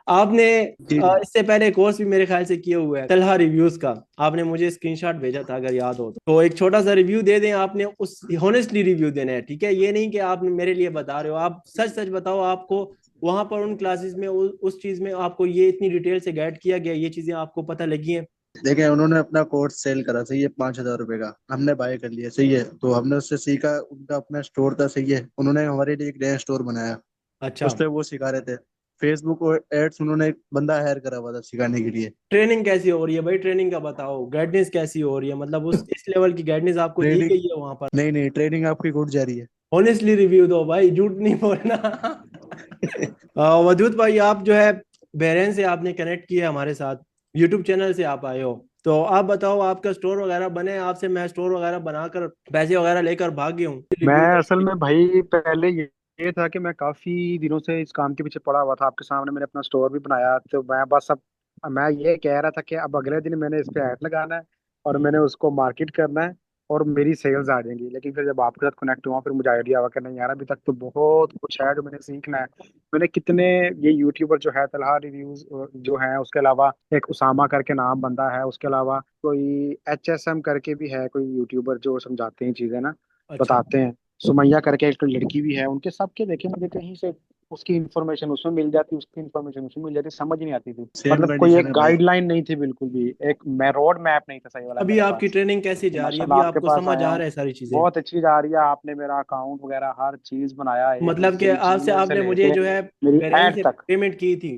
आपने जी जी। इससे पहले कोर्स भी मेरे ख्याल से किया हुआ है तलहा रिव्यूज का। आपने मुझे स्क्रीनशॉट भेजा था, अगर याद हो तो एक छोटा सा रिव्यू दे दें। आपने उस होनेस्टली रिव्यू देना है, ठीक है? ये नहीं कि आप मेरे लिए बता रहे हो, आप सच सच बताओ। आपको वहां पर उन क्लासेस में उस चीज में आपको ये इतनी डिटेल से गाइड किया गया, ये चीजें आपको पता लगी हैं? देखें, उन्होंने अपना कोर्स सेल करा, सही है, 5,000 रुपए का हमने बाय कर लिया, सही है, तो हमने उससे सीखा, उनका अपना स्टोर था, सही है, उन्होंने हमारे लिए एक नया स्टोर बनाया, अच्छा। उस पे वो सिखा रहे थे। फेसबुक और एड्स उन्होंने एक बंदा हायर करा हुआ था सिखाने के लिए। ट्रेनिंग कैसी हो रही है भाई? ट्रेनिंग का बताओ, गाइडेंस कैसी हो रही है? मतलब उस इस लेवल की गाइडेंस आपको दी ट्रेनिंग, गई है वहां पर? नहीं नहीं, ट्रेनिंग आपकी गुड जा रही है। ऑनेस्टली रिव्यू दो भाई, झूठ नहीं बोलना। वजूद भाई, आप जो है बहरेन से आपने कनेक्ट किया हमारे साथ, यूट्यूब चैनल से आप आए हो। तो आप बताओ, आपका स्टोर वगैरह बने? आपसे मैं स्टोर वगैरह बनाकर पैसे वगैरह लेकर भाग गया हूँ मैं रिव्यू असल देने के में भाई पहले ये था कि मैं काफी दिनों से इस काम के पीछे पड़ा हुआ था, आपके सामने मैंने अपना स्टोर भी बनाया, तो मैं बस अब मैं ये कह रहा था कि अब अगले दिन मैंने इस पे ऐड लगाना है और लिए। मैंने उसको मार्केट करना है और मेरी सेल्स आ जाएंगी। लेकिन फिर जब आपके साथ कनेक्ट हुआ फिर मुझे आइडिया हुआ कि नहीं यार, अभी तक तो बहुत कुछ है जो मैंने सीखना है। मैंने कितने ये यूट्यूबर जो है तलहा रिव्यूज जो है, उसके अलावा एक उसामा करके नाम बंदा है, उसके अलावा कोई HSM करके भी है कोई यूट्यूबर जो समझाते हैं चीजें ना, अच्छा। बताते हैं। सुमैया करके एक लड़की भी है, उनके सबके देखे मुझे कहीं से उसकी इन्फॉर्मेशन उसमें मिल जाती, उसकी इन्फॉर्मेशन उसमें मिल जाती, समझ नहीं आती थी। सेम मतलब कोई कंडीशन एक है भाई। गाइडलाइन नहीं थी बिल्कुल भी, एक मैं रोड मैप नहीं था सही वाला अभी मेरे आपकी पास। ट्रेनिंग कैसी तो जा रही है? अभी माशाल्लाह आपके आपको पास समझ आया आ हूँ। रहा है सारी चीजें? बहुत अच्छी जा रही है, आपने मेरा अकाउंट वगैरह हर चीज बनाया, ए टू मतलब कि जेड आपसे जीमेल से आपने मुझे लेके जो है मेरी बेरहम एड से तक। पेमेंट की थी,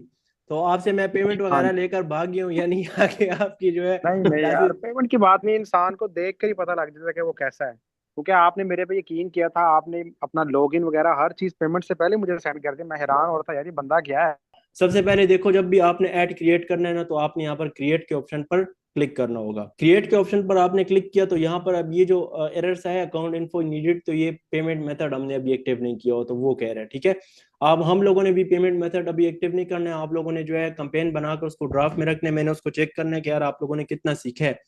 तो आपसे मैं पेमेंट हाँ। वगैरह लेकर भाग गया हूँ या नहीं? आके आपकी जो है नहीं नहीं यार, क्लासेस। पेमेंट की बात नहीं, इंसान को देख कर ही पता लग जाता है कि वो कैसा है, क्योंकि आपने मेरे पे यकीन किया था, आपने अपना लॉगिन वगैरह हर चीज पेमेंट से पहले मुझे सेंड कर दी। मैं हैरान हो रहा था यार, ये बंदा क्या है। सबसे पहले देखो, जब भी आपने ऐड क्रिएट करना है ना, तो आपने यहाँ पर क्रिएट के ऑप्शन पर क्लिक करना होगा। क्रिएट के ऑप्शन पर आपने क्लिक किया तो यहाँ पर अब ये जो एरर्स है, अकाउंट इन्फो नीडेड, तो ये पेमेंट मेथड हमने अभी एक्टिव नहीं किया हो, तो वो कह रहा है, ठीक है। अब हम लोगों ने भी पेमेंट मेथड अभी एक्टिव नहीं करना है। आप लोगों ने जो है कंपेन बनाकर उसको ड्राफ्ट में रखने, मैंने उसको चेक करना है कि यार आप लोगों ने कितना सीखा है।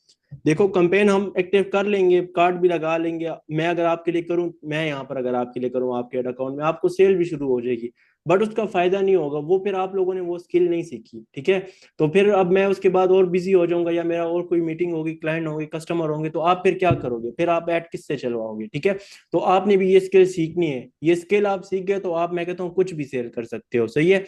देखो, कंपेन हम एक्टिव कर लेंगे, कार्ड भी लगा लेंगे। मैं अगर आपके लिए करूं, मैं यहाँ पर अगर आपके लिए करूं, आपके अकाउंट में आपको सेल भी शुरू हो जाएगी। बट उसका फायदा नहीं होगा, वो फिर आप लोगों ने वो स्किल नहीं सीखी, ठीक है। तो फिर अब मैं उसके बाद और बिजी हो जाऊंगा, या मेरा और कोई मीटिंग होगी, क्लाइंट होंगे, कस्टमर होंगे, तो आप फिर क्या करोगे? फिर आप ऐड किससे चलवाओगे, ठीक है? तो आपने भी ये स्किल सीखनी है। ये स्किल आप सीख गए तो आप, मैं कहता हूँ, कुछ भी सेल कर सकते हो, सही है।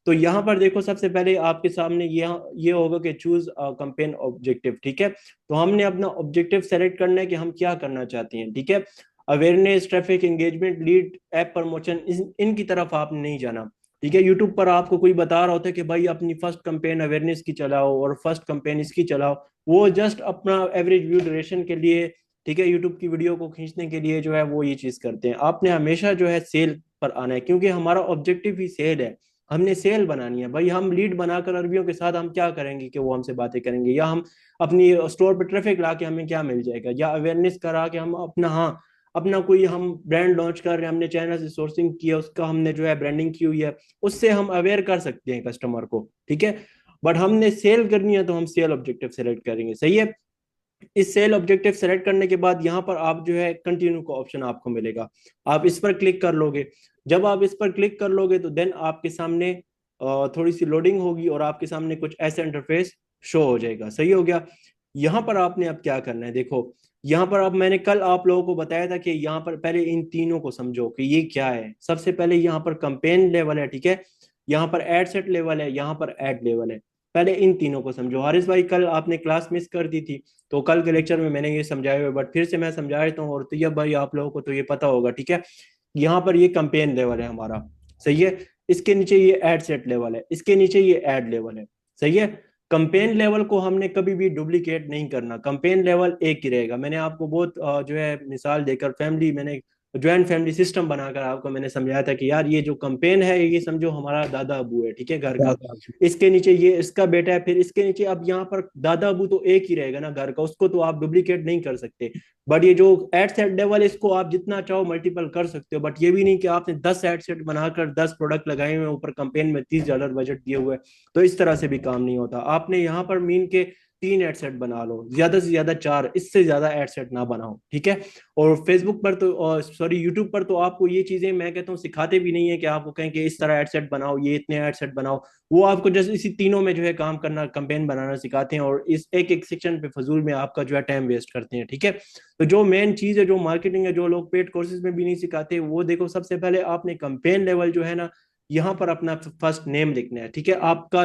तो यहाँ पर देखो, सबसे पहले आपके सामने ये होगा कि चूज कंपेन ऑब्जेक्टिव, ठीक है। तो हमने अपना ऑब्जेक्टिव सेलेक्ट करना है कि हम क्या करना चाहते हैं, ठीक है। Awareness, traffic, engagement, lead, app promotion, इनकी तरफ आपने नहीं जाना, ठीक है। यूट्यूब पर आपको कोई बता रहा होता है कि भाई अपनी फर्स्ट कंपेन अवेयरनेस की चलाओ और फर्स्ट कंपेन इसकी चलाओ, वो जस्ट अपना एवरेज व्यू ड्यूरेशन के लिए, ठीक है, यूट्यूब की वीडियो को खींचने के लिए जो है वो ये चीज करते हैं। आपने हमेशा जो है सेल पर आना है, क्योंकि हमारा ऑब्जेक्टिव ही सेल है। हमने सेल बनानी है भाई। हम लीड बनाकर अरबियों के साथ हम क्या करेंगे कि वो हमसे बातें करेंगे, या हम अपनी स्टोर पर ट्रैफिक ला के हमें क्या मिल जाएगा, या अवेयरनेस करा के हम अपना, हाँ, अपना कोई हम ब्रांड लॉन्च कर रहे हैं, हमने चाइना से सोर्सिंग किया, उसका हमने जो है ब्रांडिंग की हुई है, उससे हम अवेयर कर सकते हैं कस्टमर को, ठीक है। बट हमने सेल करनी है तो हम सेल ऑब्जेक्टिव सेलेक्ट करेंगे, सही है। इस सेल ऑब्जेक्टिव सेलेक्ट करने के बाद यहाँ पर आप जो है कंटिन्यू का ऑप्शन आपको मिलेगा, आप इस पर क्लिक कर लोगे। जब आप इस पर क्लिक कर लोगे तो देन आपके सामने थोड़ी सी लोडिंग होगी और आपके सामने कुछ ऐसा इंटरफेस शो हो जाएगा, सही हो गया। यहाँ पर आपने अब क्या करना है, देखो, यहाँ पर अब मैंने कल आप लोगों को बताया था कि यहाँ पर पहले इन तीनों को समझो कि ये क्या है। सबसे पहले यहाँ पर कंपेन लेवल है, ठीक है। यहाँ पर एड सेट लेवल है, यहाँ पर एड लेवल है। पहले इन तीनों को समझो। हारिस भाई, कल आपने क्लास मिस कर दी थी, तो कल के लेक्चर में मैंने ये समझाया हुआ, बट फिर से मैं समझा देता हूँ। और तैयब भाई, आप लोगों को तो ये पता होगा, ठीक है। यहाँ पर ये कंपेन लेवल है हमारा, सही है। इसके नीचे ये एड सेट लेवल है, इसके नीचे ये एड लेवल है, सही है। कंपेन लेवल को हमने कभी भी डुप्लीकेट नहीं करना, कंपेन लेवल एक ही रहेगा। मैंने आपको बहुत जो है मिसाल देकर, फैमिली, मैंने ज्वाइंट फैमिली सिस्टम बनाकर आपको मैंने समझाया था कि यार ये जो कंपेन है, ये समझो हमारा दादा अबू है, ठीक है, घर का। इसके नीचे ये इसका बेटा है, फिर इसके नीचे, अब यहाँ पर दादा अबू तो एक ही रहेगा ना घर का, उसको तो आप डुप्लीकेट नहीं कर सकते। बट ये जो एड सेट लेवल, इसको आप जितना चाहो मल्टीपल कर सकते हो, बट ये भी नहीं कि आपने 10 एड सेट बनाकर 10 प्रोडक्ट लगाए हुए, ऊपर कंपेन में $30 बजट दिए हुए, तो इस तरह से भी काम नहीं होता। आपने यहाँ पर मीन के 3 एड सेट बना लो, ज्यादा से ज्यादा 4, इससे ज्यादा एड सेट ना बनाओ, ठीक है। और फेसबुक पर तो, सॉरी यूट्यूब पर तो आपको ये चीजें मैं कहता हूँ सिखाते भी नहीं है कि आपको कहें कि इस तरह एड सेट बनाओ, ये इतने एड सेट बनाओ। वो आपको जस्ट इसी तीनों में जो है काम करना, कैंपेन बनाना सिखाते हैं, और इस एक एक सेक्शन पे फजूल में आपका जो है टाइम वेस्ट करते हैं, ठीक है। तो जो मेन चीज है, जो मार्केटिंग है, जो लोग पेड कोर्सेज में भी नहीं सिखाते, वो देखो सबसे पहले आपने कैंपेन लेवल जो है ना, यहाँ पर अपना फर्स्ट नेम लिखना है, ठीक है। आपका,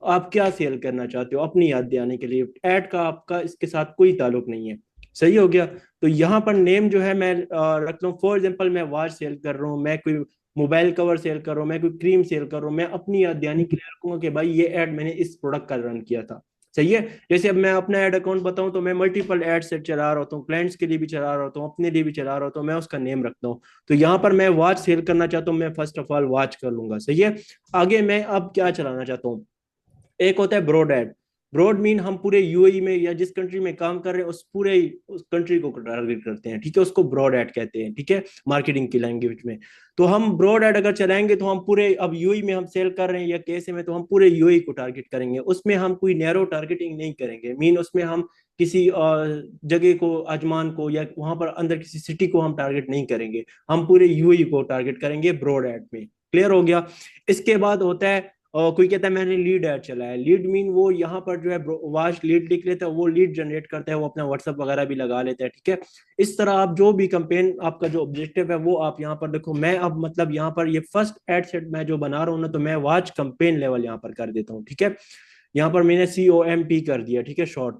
आप क्या सेल करना चाहते हो अपनी याद दिलाने के लिए, ऐड का आपका इसके साथ कोई ताल्लुक नहीं है, सही हो गया। तो यहाँ पर नेम जो है मैं रखता हूँ, फॉर एग्जाम्पल मैं वॉच सेल कर रहा हूँ, मैं कोई मोबाइल कवर सेल कर रहा हूँ, मैं कोई क्रीम सेल कर रहा हूँ, मैं अपनी याद दहानी के लिए रखूंगा कि भाई ये ऐड मैंने इस प्रोडक्ट का रन किया था, सही है। जैसे अब मैं अपना ऐड अकाउंट बताऊं तो मैं मल्टीपल एड सेट चला रहा होता हूँ, क्लाइंट्स के लिए भी चला रहा होता हूँ, अपने लिए भी चला रहा होता हूँ, मैं उसका नेम रखता हूँ। तो यहाँ पर मैं वॉच सेल करना चाहता हूँ, मैं फर्स्ट ऑफ ऑल वॉच कर लूंगा, सही है। आगे मैं अब क्या चलाना चाहता हूँ, एक होता है ब्रॉड एड। ब्रॉड मीन हम पूरे यूएई में या जिस कंट्री में काम कर रहे हैं उस पूरे उस कंट्री को टारगेट करते हैं, ठीक है, उसको ब्रॉड एड कहते हैं, ठीक है, मार्केटिंग की लैंग्वेज में। तो हम ब्रॉड एड अगर चलाएंगे तो हम पूरे, अब यूएई में हम सेल कर रहे हैं या कैसे में, तो हम पूरे यूएई को टारगेट करेंगे, उसमें हम कोई नैरो टारगेटिंग नहीं करेंगे, मीन उसमें हम किसी जगह को, अजमान को, या वहां पर अंदर किसी सिटी को हम टारगेट नहीं करेंगे, हम पूरे यूएई को टारगेट करेंगे ब्रॉड एड में। क्लियर हो गया। इसके बाद होता है, और कोई कहता है मैंने लीड ऐड चलाया है, लीड मीन वो यहाँ पर जो है वाश लीड लिख लेता है, वो लीड जनरेट करता है, वो अपना व्हाट्सअप वगैरह भी लगा लेता है, ठीक है। इस तरह आप जो भी कंपेन, आपका जो ऑब्जेक्टिव है वो आप यहाँ पर देखो। मैं अब मतलब यहाँ पर ये फर्स्ट एड सेट मैं जो बना रहा हूँ ना, तो मैं वॉच कंपेन लेवल यहाँ पर कर देता हूँ, ठीक है। यहाँ पर मैंने COMP कर दिया, ठीक है, शॉर्ट।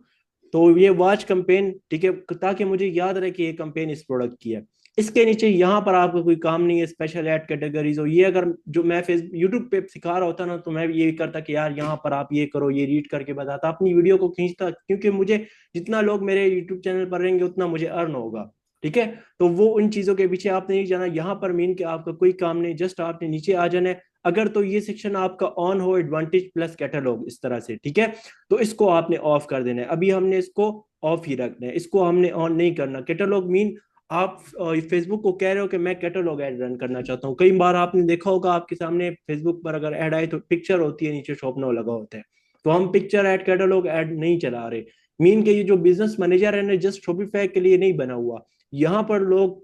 तो ये वॉच कंपेन, ठीक है, ताकि मुझे याद रहे कि ये कंपेन इस प्रोडक्ट की है। इसके नीचे यहाँ पर आपको कोई काम नहीं है स्पेशल ऐड कैटेगरीज हो, ये अगर जो मैं फेस यूट्यूब पे सिखा रहा होता ना, तो मैं ये करता कि यार यहाँ पर आप ये करो, ये रीड करके बताता, अपनी वीडियो को खींचता, क्योंकि मुझे जितना लोग मेरे यूट्यूब चैनल पर रहेंगे उतना मुझे अर्न होगा, ठीक है। तो वो उन चीजों के पीछे आपने नहीं जाना, यहाँ पर मीन के आपका कोई काम नहीं, जस्ट आपने नीचे आ जाना है। अगर तो ये सेक्शन आपका ऑन हो, एडवांटेज प्लस कैटलॉग इस तरह से, ठीक है, तो इसको आपने ऑफ कर देना है, अभी हमने इसको ऑफ ही रखना है, इसको हमने ऑन नहीं करना। कैटलॉग मीन आप फेसबुक को कह रहे हो कि मैं कैटलॉग ऐड रन करना चाहता हूँ, कई बार आपने देखा होगा आपके सामने फेसबुक पर अगर ऐड आए तो पिक्चर होती है, नीचे शॉप नाउ लगा होता है, तो हम पिक्चर ऐड, कैटलॉग ऐड नहीं चला रहे। मीन के ये जो बिजनेस मैनेजर है ना, जस्ट शॉपिफाई के लिए नहीं बना हुआ, यहाँ पर लोग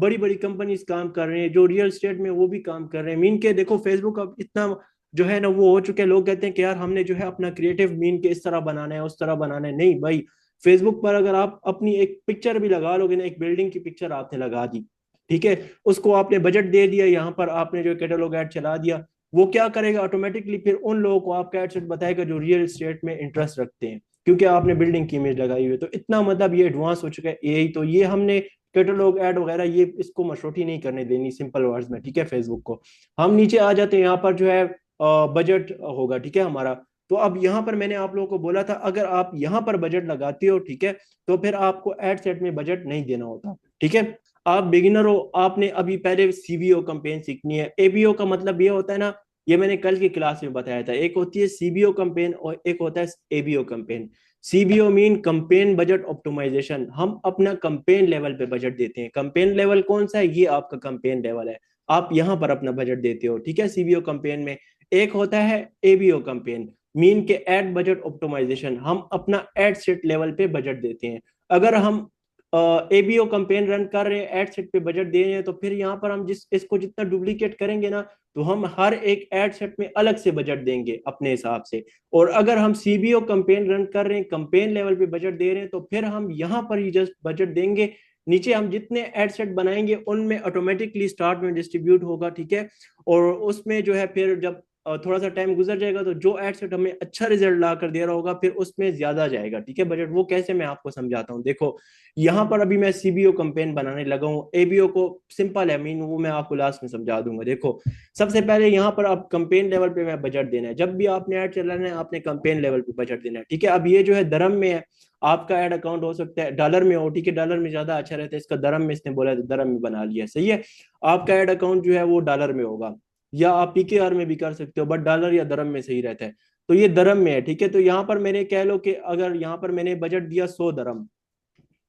बड़ी बड़ी कंपनीज काम कर रहे हैं, जो रियल स्टेट में वो भी काम कर रहे हैं। मीन के देखो फेसबुक अब इतना जो है ना वो हो चुके हैं, लोग कहते हैं कि यार हमने जो है अपना क्रिएटिव मीन के इस तरह बनाना है, उस तरह बनाना है, नहीं भाई। फेसबुक पर अगर आप अपनी एक पिक्चर भी लगा लोगे ना, एक बिल्डिंग की पिक्चर आपने लगा दी, ठीक है, उसको आपने बजट दे दिया, यहाँ पर आपने जो कैटलॉग ऐड चला दिया, वो क्या करेगा ऑटोमेटिकली, फिर उन लोगों को आपका एड सेट बताएगा जो रियल एस्टेट में इंटरेस्ट रखते हैं, क्योंकि आपने बिल्डिंग की इमेज लगाई हुई है। तो इतना मतलब ये एडवांस हो चुका है यही, तो ये हमने कैटलॉग ऐड वगैरह ये इसको मशरूती नहीं करने देनी, सिंपल वर्ड्स में, ठीक है। फेसबुक को हम नीचे आ जाते हैं, यहाँ पर जो है बजट होगा, ठीक है, हमारा। तो अब यहाँ पर मैंने आप लोगों को बोला था अगर आप यहाँ पर बजट लगाते हो, ठीक है, तो फिर आपको एड सेट में बजट नहीं देना होता, ठीक है। आप बिगिनर हो, आपने अभी पहले CBO कंपेन सीखनी है। ABO का मतलब ये होता है ना, ये मैंने कल की क्लास में बताया था, एक होती है CBO कंपेन और एक होता है ABO campaign. CBO mean campaign budget optimisation, हम अपना कंपेन लेवल पे बजट देते हैं। कंपेन लेवल कौन सा है, ये आपका कंपेन लेवल है, आप यहाँ पर अपना बजट देते हो, ठीक है, CBO कंपेन में। एक होता है ABO कंपेन, मीन के एड बजट ऑप्टिमाइजेशन, हम अपना एड सेट लेवल पे बजट देते हैं। अगर हम ABO कंपेन रन कर रहे हैं, एड सेट पे बजट दे रहे हैं, तो फिर यहाँ पर हम जिस इसको जितना डुप्लीकेट करेंगे ना, तो हम हर एक एड सेट में अलग से बजट देंगे अपने हिसाब से। और अगर हम CBO कंपेन रन कर रहे हैं, कंपेन लेवल पे बजट दे रहे हैं, तो फिर हम यहाँ पर ही जस्ट बजट देंगे, नीचे हम जितने एड सेट बनाएंगे उनमें ऑटोमेटिकली स्टार्ट में डिस्ट्रीब्यूट होगा, ठीक है। और उसमें जो है फिर जब थोड़ा सा टाइम गुजर जाएगा, तो जो एड सेट हमें अच्छा रिजल्ट ला कर दे रहा होगा फिर उसमें ज्यादा जाएगा, ठीक है, बजट। वो कैसे मैं आपको समझाता हूँ, देखो यहाँ पर अभी मैं CBO कंपेन बनाने लगा हूँ, ABO को सिंपल है, मीन वो मैं आपको लास्ट में समझा दूंगा। देखो सबसे पहले यहाँ पर आप कंपेन लेवल पे मैं बजट देना है, जब भी आपने ऐड चलाना है आपने कंपेन लेवल पे बजट देना है, ठीक है। अब ये जो है दरम में है, आपका ऐड अकाउंट हो सकता है डॉलर में हो, ठीक है, डॉलर में ज्यादा अच्छा रहता है, इसका दरम में इसने बोला दरम में बना लिया, सही है। आपका ऐड अकाउंट जो है वो डॉलर में होगा, या आप PKR में भी कर सकते हो, बट डॉलर या दरम में सही रहता है। तो ये दरम में है, ठीक है। तो यहाँ पर मैंने कह लो कि अगर यहाँ पर मैंने बजट दिया 100 दरम,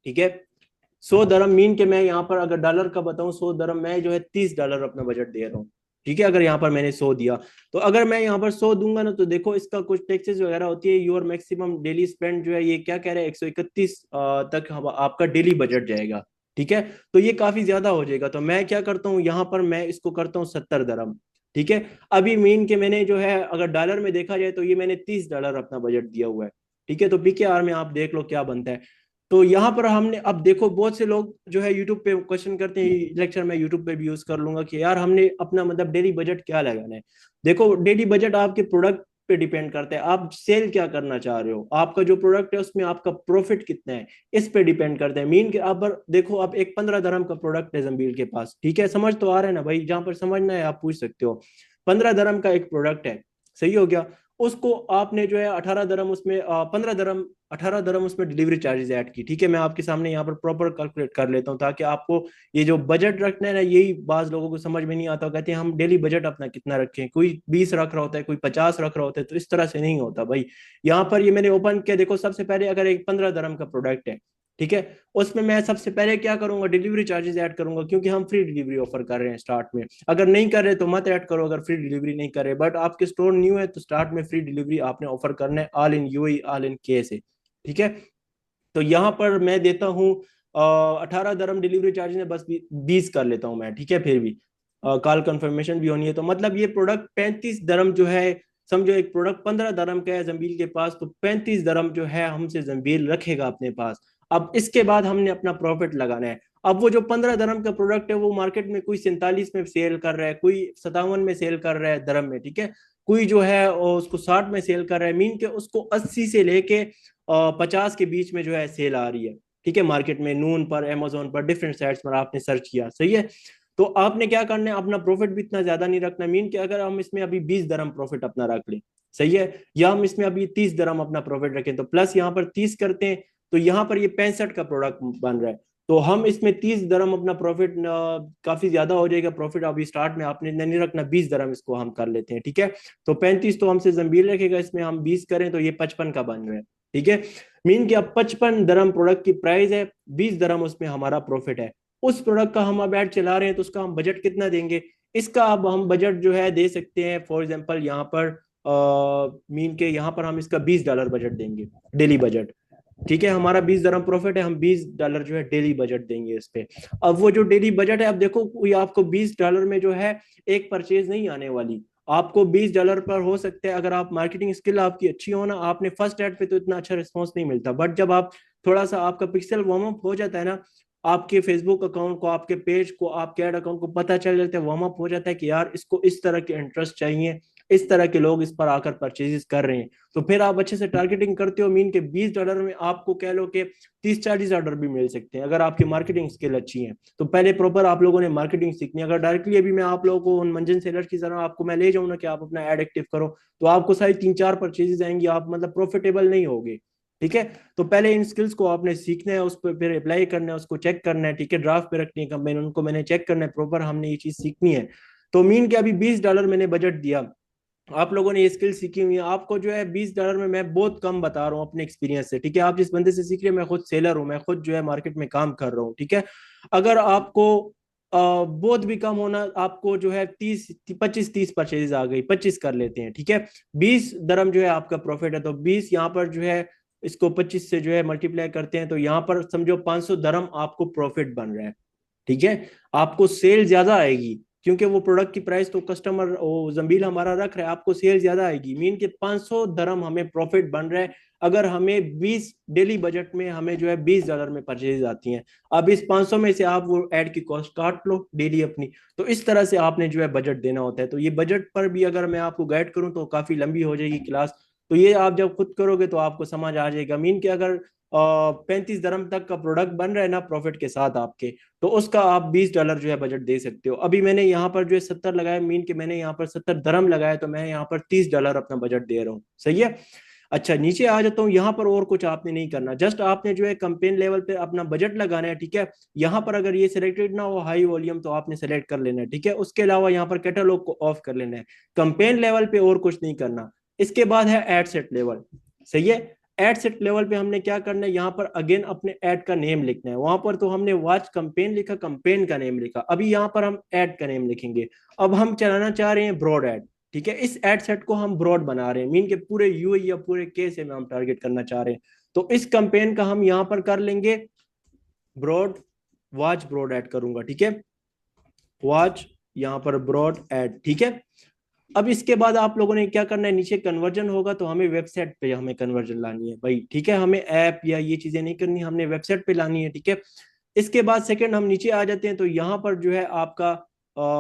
ठीक है, 100 दरम मीन के मैं यहाँ पर अगर डॉलर का बताऊं, 100 दरम मैं जो है $30 अपना बजट दे रहा हूँ, ठीक है, अगर यहाँ पर मैंने 100 दिया, तो अगर मैं यहाँ पर 100 दूंगा ना, तो देखो इसका कुछ टैक्सेस वगैरह होती है। योर मैक्सिमम डेली स्पेंड जो है ये क्या कह रहे हैं, 131 तक आपका डेली बजट जाएगा। ठीक है, तो ये काफी ज्यादा हो जाएगा। तो मैं क्या करता हूँ, यहाँ पर मैं इसको करता हूँ 70 दरम। ठीक है, अभी मीन के मैंने जो है अगर डॉलर में देखा जाए तो ये मैंने $30 अपना बजट दिया हुआ है। ठीक है, तो पीकेआर में आप देख लो क्या बनता है। तो यहाँ पर हमने, अब देखो बहुत से लोग जो है यूट्यूब पे क्वेश्चन करते हैं, लेक्चर मैं यूट्यूब पे भी यूज कर लूंगा कि यार हमने अपना मतलब डेली बजट क्या लगाना है। देखो डेली बजट आपके प्रोडक्ट पे डिपेंड करता है, आप सेल क्या करना चाह रहे हो, आपका जो प्रोडक्ट है उसमें आपका प्रॉफिट कितना है, इस पे डिपेंड करता है। मीन के आप देखो, आप एक 15 दरम का प्रोडक्ट है जंबील के पास, ठीक है, समझ तो आ रहा है ना भाई, जहां पर समझना है आप पूछ सकते हो। 15 दरम का एक प्रोडक्ट है, सही हो गया। उसको आपने जो है 18 दरम उसमें 15 दरम, 18 दरम उसमें डिलीवरी चार्जेस ऐड की। ठीक है, मैं आपके सामने यहाँ पर प्रॉपर कैलकुलेट कर लेता हूँ ताकि आपको ये जो बजट रखना है ना, यही बाज लोगों को समझ में नहीं आता, कहते हैं हम डेली बजट अपना कितना रखें, कोई 20 रख रहा होता है, कोई 50 रख रहा होता है, तो इस तरह से नहीं होता भाई। यहाँ पर ये मैंने ओपन किया, देखो सबसे पहले अगर एक 15 दरम का प्रोडक्ट है, ठीक है, उसमें मैं सबसे पहले क्या करूंगा, डिलीवरी चार्जेस ऐड करूंगा, क्योंकि हम फ्री डिलीवरी ऑफर कर रहे हैं स्टार्ट में। अगर नहीं कर रहे तो मत ऐड करो, अगर फ्री डिलीवरी नहीं कर रहे, बट आपके स्टोर न्यू है तो स्टार्ट में फ्री डिलीवरी आपने ऑफर करना है, all in UAE all in के से। ठीक है, तो यहाँ पर मैं देता हूँ 18 दरम डिलीवरी चार्ज है, बस 20 कर लेता हूँ मैं। ठीक है, फिर भी कॉल कंफर्मेशन भी होनी है, तो मतलब ये प्रोडक्ट 35 दरम जो है, समझो एक प्रोडक्ट 15 दरम का है जंबील के पास, तो 35 दरम जो है हमसे जंबील रखेगा अपने पास। अब इसके बाद हमने अपना प्रॉफिट लगाना है। अब वो जो 15 दरम का प्रोडक्ट है वो मार्केट में कोई 47 में सेल कर रहा है, कोई 57 में सेल कर रहा है दरम में, ठीक है, कोई जो है उसको 60 में सेल कर रहा है, मीन के उसको 80 से लेके 50 के बीच में जो है सेल आ रही है। ठीक है, मार्केट में नून पर, अमेजोन पर, डिफरेंट साइट्स पर आपने सर्च किया, सही है। तो आपने क्या करना है, अपना प्रॉफिट भी इतना ज्यादा नहीं रखना, मीन कि अगर हम इसमें अभी 20 दरम प्रॉफिट अपना रख लें, सही है, या हम इसमें अभी 30 दरम अपना प्रॉफिट रखें, तो प्लस यहाँ पर 30 करते हैं, तो यहाँ पर ये 65 का प्रोडक्ट बन रहा है। तो हम इसमें 30 दरम अपना प्रॉफिट, काफी ज्यादा हो जाएगा प्रॉफिट, अभी स्टार्ट में आपने नहीं रखना, 20 दरम इसको हम कर लेते हैं। ठीक है, तो 35 तो हमसे जंबील रखेगा, इसमें हम 20 करें तो ये 55 का बन रहा है। ठीक है, मीन कि अब 55 दरम प्रोडक्ट की प्राइस है, 20 दरम उसमें हमारा प्रॉफिट है। उस प्रोडक्ट का हम अब ऐड चला रहे हैं, तो उसका हम बजट कितना देंगे, इसका अब हम बजट जो है दे सकते हैं। फॉर एग्जांपल यहाँ पर मीन के यहाँ पर हम इसका $20 बजट देंगे, डेली बजट। ठीक है, हमारा 20 दरम प्रॉफिट है, हम $20 जो है डेली बजट देंगे इस पे। अब वो जो डेली बजट है, अब देखो कोई आपको $20 में जो है एक परचेज नहीं आने वाली, आपको $20 पर हो सकता है, अगर आप मार्केटिंग स्किल आपकी अच्छी हो ना, आपने फर्स्ट एड पे तो इतना अच्छा रिस्पॉन्स नहीं मिलता, बट जब आप थोड़ा सा आपका पिक्सल वार्म अप हो जाता है ना, आपके फेसबुक अकाउंट को, आपके पेज को, आपके एड अकाउंट को पता चल जाता है, वार्म अप हो जाता है कि यार इसको इस तरह के इंटरेस्ट चाहिए, इस तरह के लोग इस पर आकर परचेजेस कर रहे हैं, तो फिर आप अच्छे से टारगेटिंग करते हो। मीन के $20 में आपको कह लो कि 30-40 ऑर्डर भी मिल सकते हैं, अगर आपकी मार्केटिंग स्किल अच्छी है। तो पहले प्रॉपर आप लोगों ने मार्केटिंग सीखनी है। अगर डायरेक्टली अभी मैं आप लोगों को उन मंजन सेलर की तरह आपको मैं ले जाऊँ ना कि आप अपना एड एक्टिव करो, तो आपको सारी 3-4 परचेजेस आएंगी, आप मतलब प्रॉफिटेबल नहीं होगे। ठीक है, तो पहले इन स्किल्स को आपने सीखना है, उस पर फिर अप्लाई करना है, उसको चेक करना है। ठीक है, ड्राफ्ट पे रखनी है कंपेन, उनको मैंने चेक करना है प्रॉपर, हमने ये चीज सीखनी है। तो मीन के अभी $20 मैंने बजट दिया, आप लोगों ने ये स्किल सीखी हुई है, आपको जो है $20 में मैं बहुत कम बता रहा हूँ अपने एक्सपीरियंस से। ठीक है, आप जिस बंदे से सीख रहे हैं, मैं खुद सेलर हूँ, मैं खुद जो है मार्केट में काम कर रहा हूँ। ठीक है, अगर आपको बहुत भी कम होना, आपको जो है 25-30 परचेज आ गई, 25 कर लेते हैं। ठीक है, 20 दरम जो है आपका प्रॉफिट है, तो 20 यहाँ पर जो है इसको 25 से जो है मल्टीप्लाई करते हैं, तो यहाँ पर समझो 500 दरम आपको प्रॉफिट बन रहा है। ठीक है, आपको सेल ज्यादा आएगी, क्योंकि वो प्रोडक्ट की प्राइस तो कस्टमर वो जंबील हमारा रख रहा है, आपको सेल ज्यादा आएगी, मीन के 500 दरम हमें प्रॉफिट बन रहा है। अगर हमें 20 डेली बजट में हमें जो है $20 में परचेज आती हैं, अब इस 500 में से आप वो ऐड की कॉस्ट काट लो डेली अपनी। तो इस तरह से आपने जो है बजट देना होता है। तो ये बजट पर भी अगर मैं आपको गाइड करूं तो काफी लंबी हो जाएगी क्लास, तो ये आप जब खुद करोगे तो आपको समझ आ जाएगा। मीन के अगर 35 दरम तक का प्रोडक्ट बन रहा है ना प्रॉफिट के साथ आपके, तो उसका आप $20 जो है बजट दे सकते हो। अभी मैंने यहाँ पर जो है 70 लगाया, मीन के मैंने यहाँ पर 70 दरम लगाया, तो मैं यहाँ पर $30 अपना बजट दे रहा हूँ, सही है। अच्छा, नीचे आ जाता हूँ, यहाँ पर और कुछ आपने नहीं करना, जस्ट आपने जो है कंपेन लेवल पे अपना बजट लगाना है। ठीक है, यहाँ पर अगर ये सिलेक्टेड ना हो हाई वॉल्यूम, तो आपने सेलेक्ट कर लेना है। ठीक है, उसके अलावा यहाँ पर कैटलॉग को ऑफ कर लेना है, कंपेन लेवल पे और कुछ नहीं करना। इसके बाद है एड सेट लेवल, सही है। एड सेट लेवल पे हमने क्या करना है, यहाँ पर अगेन अपने एड का नेम लिखना है। वहां पर तो हमने वॉच कंपेन लिखा, कंपेन का नेम लिखा, अभी यहाँ पर हम एड का नेम लिखेंगे। अब हम चलाना चाह रहे हैं ब्रॉड एड, ठीक है। इस एड सेट को हम ब्रॉड बना रहे हैं, मीन के पूरे यूएई या पूरे केस में हम टारगेट करना चाह रहे हैं। तो इस कंपेन का हम यहाँ पर कर लेंगे ब्रॉड, वॉच ब्रॉड एड करूंगा, ठीक है, वॉच यहाँ पर ब्रॉड एड, ठीक है। अब इसके बाद आप लोगों ने क्या करना है, नीचे कन्वर्जन होगा तो हमें वेबसाइट पे हमें कन्वर्जन लानी है भाई, ठीक है। हमें ऐप या ये चीजें नहीं करनी, हमने वेबसाइट पे लानी है, ठीक है। इसके बाद सेकंड हम नीचे आ जाते हैं, तो यहाँ पर जो है आपका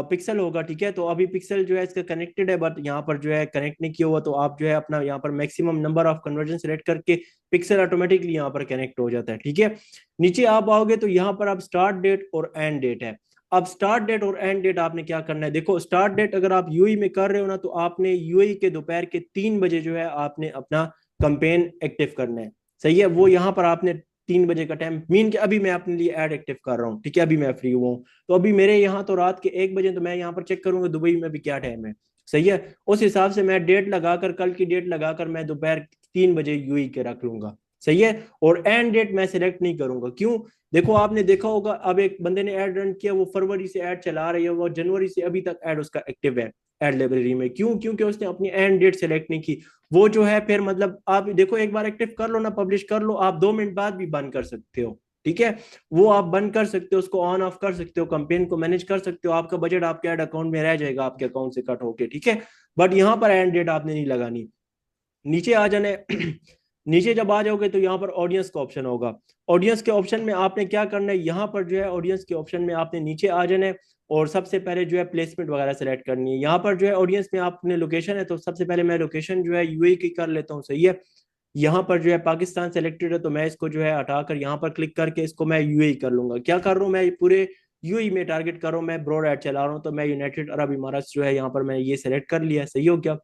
पिक्सल होगा, ठीक है। तो अभी पिक्सल जो है इसका कनेक्टेड है, बट यहाँ पर जो है कनेक्ट नहीं किया हुआ, तो आप जो है अपना यहाँ पर maximum number of conversion select करके पिक्सल ऑटोमेटिकली यहाँ पर कनेक्ट हो जाता है, ठीक है। नीचे आप आओगे तो यहाँ पर आप स्टार्ट डेट और एंड डेट है। अब स्टार्ट डेट और एंड डेट आपने क्या करना है, देखो स्टार्ट डेट अगर आप यूएई में कर रहे हो ना, तो आपने यूएई के दोपहर के 3 बजे जो है आपने अपना कंपेन एक्टिव करना है, सही है। वो यहाँ पर आपने 3 बजे का टाइम, मीन के अभी मैं अपने लिए ऐड एक्टिव कर रहा हूँ, ठीक है, अभी मैं फ्री हुआ हूँ, तो अभी मेरे यहाँ तो रात के 1 बजे, तो मैं यहाँ पर चेक करूंगा दुबई में भी क्या टाइम है, सही है। उस हिसाब से मैं डेट लगाकर, कल की डेट लगाकर मैं दोपहर 3 बजे यूएई के रख लूंगा, सही है। और एंड डेट मैं सिलेक्ट नहीं करूंगा, क्यों, देखो आपने देखा होगा अब एक बंदे ने ऐड रन किया, वो फरवरी से ऐड चला रही है, वो जनवरी से अभी तक ऐड उसका एक्टिव है ऐड लाइब्रेरी में, क्यों, क्योंकि उसने अपनी एंड डेट सेलेक्ट नहीं की। वो जो है फिर मतलब आप देखो एक बार एक्टिव कर लो ना, पब्लिश कर लो, आप 2 मिनट बाद भी बंद कर सकते हो, ठीक है। वो आप बंद कर सकते हो, उसको ऑन ऑफ कर सकते हो, कंपेन को मैनेज कर सकते हो, आपका बजट आपके ऐड अकाउंट में रह जाएगा, आपके अकाउंट से कट होके, ठीक है। बट यहाँ पर एंड डेट आपने नहीं लगानी। नीचे आ जाने नीचे जब आ जाओगे तो यहाँ पर ऑडियंस का ऑप्शन होगा। ऑडियंस के ऑप्शन में आपने क्या करना है, यहाँ पर जो है ऑडियंस के ऑप्शन में आपने नीचे आ जाना है, और सबसे पहले जो है प्लेसमेंट वगैरह सेलेक्ट करनी है। यहाँ पर जो है ऑडियंस में आपने लोकेशन है, तो सबसे पहले मैं लोकेशन जो है यूएई की कर लेता हूँ, सही है। यहाँ पर जो है पाकिस्तान सेलेक्टेड है, तो मैं इसको जो है हटाकर यहाँ पर क्लिक करके इसको मैं यूएई कर लूंगा। क्या कर रहा हूँ मैं, पूरे यूएई में टारगेट कर रहा हूँ, मैं ब्रॉड एड चला रहा हूँ, तो मैं यूनाइटेड अरब इमारात जो है यहाँ पर मैं ये सेलेक्ट कर लिया, सही हो क्या।